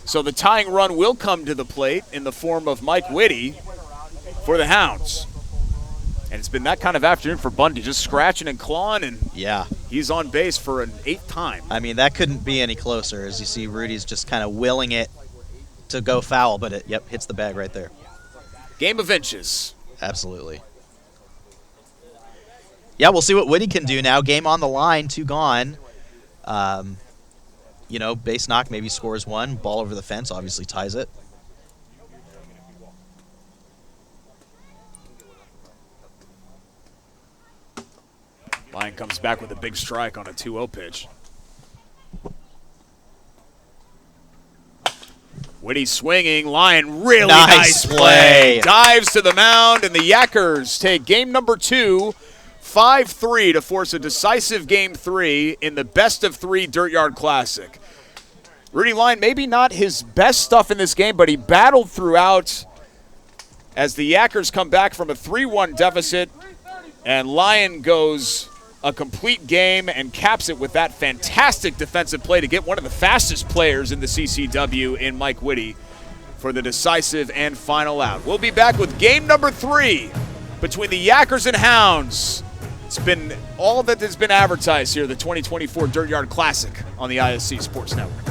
So the tying run will come to the plate in the form of Mike Whitty for the Hounds. And it's been that kind of afternoon for Bundy, just scratching and clawing, and Yeah. he's on base for an 8th time. I mean, that couldn't be any closer. As you see, Rudy's just kind of willing it to go foul, but it, hits the bag right there. Game of inches. Absolutely. Yeah, we'll see what Whitty can do now. Game on the line, 2 gone. You know, base knock, maybe scores 1. Ball over the fence obviously ties it. Lyon comes back with a big strike on a 2-0 pitch. Whitty swinging. Lyon really nice play. Dives to the mound, and the Yakkers take game number 2, 5-3 to force a decisive game 3 in the best-of-3 Dirtyard Classic. Rudy Lyon, maybe not his best stuff in this game, but he battled throughout as the Yakkers come back from a 3-1 deficit, and Lyon goes a complete game and caps it with that fantastic defensive play to get one of the fastest players in the CCW in Mike Whitty for the decisive and final out. We'll be back with game number 3 between the Yakkers and Hounds. It's been all that has been advertised here, the 2024 Dirtyard Classic on the ISC Sports Network.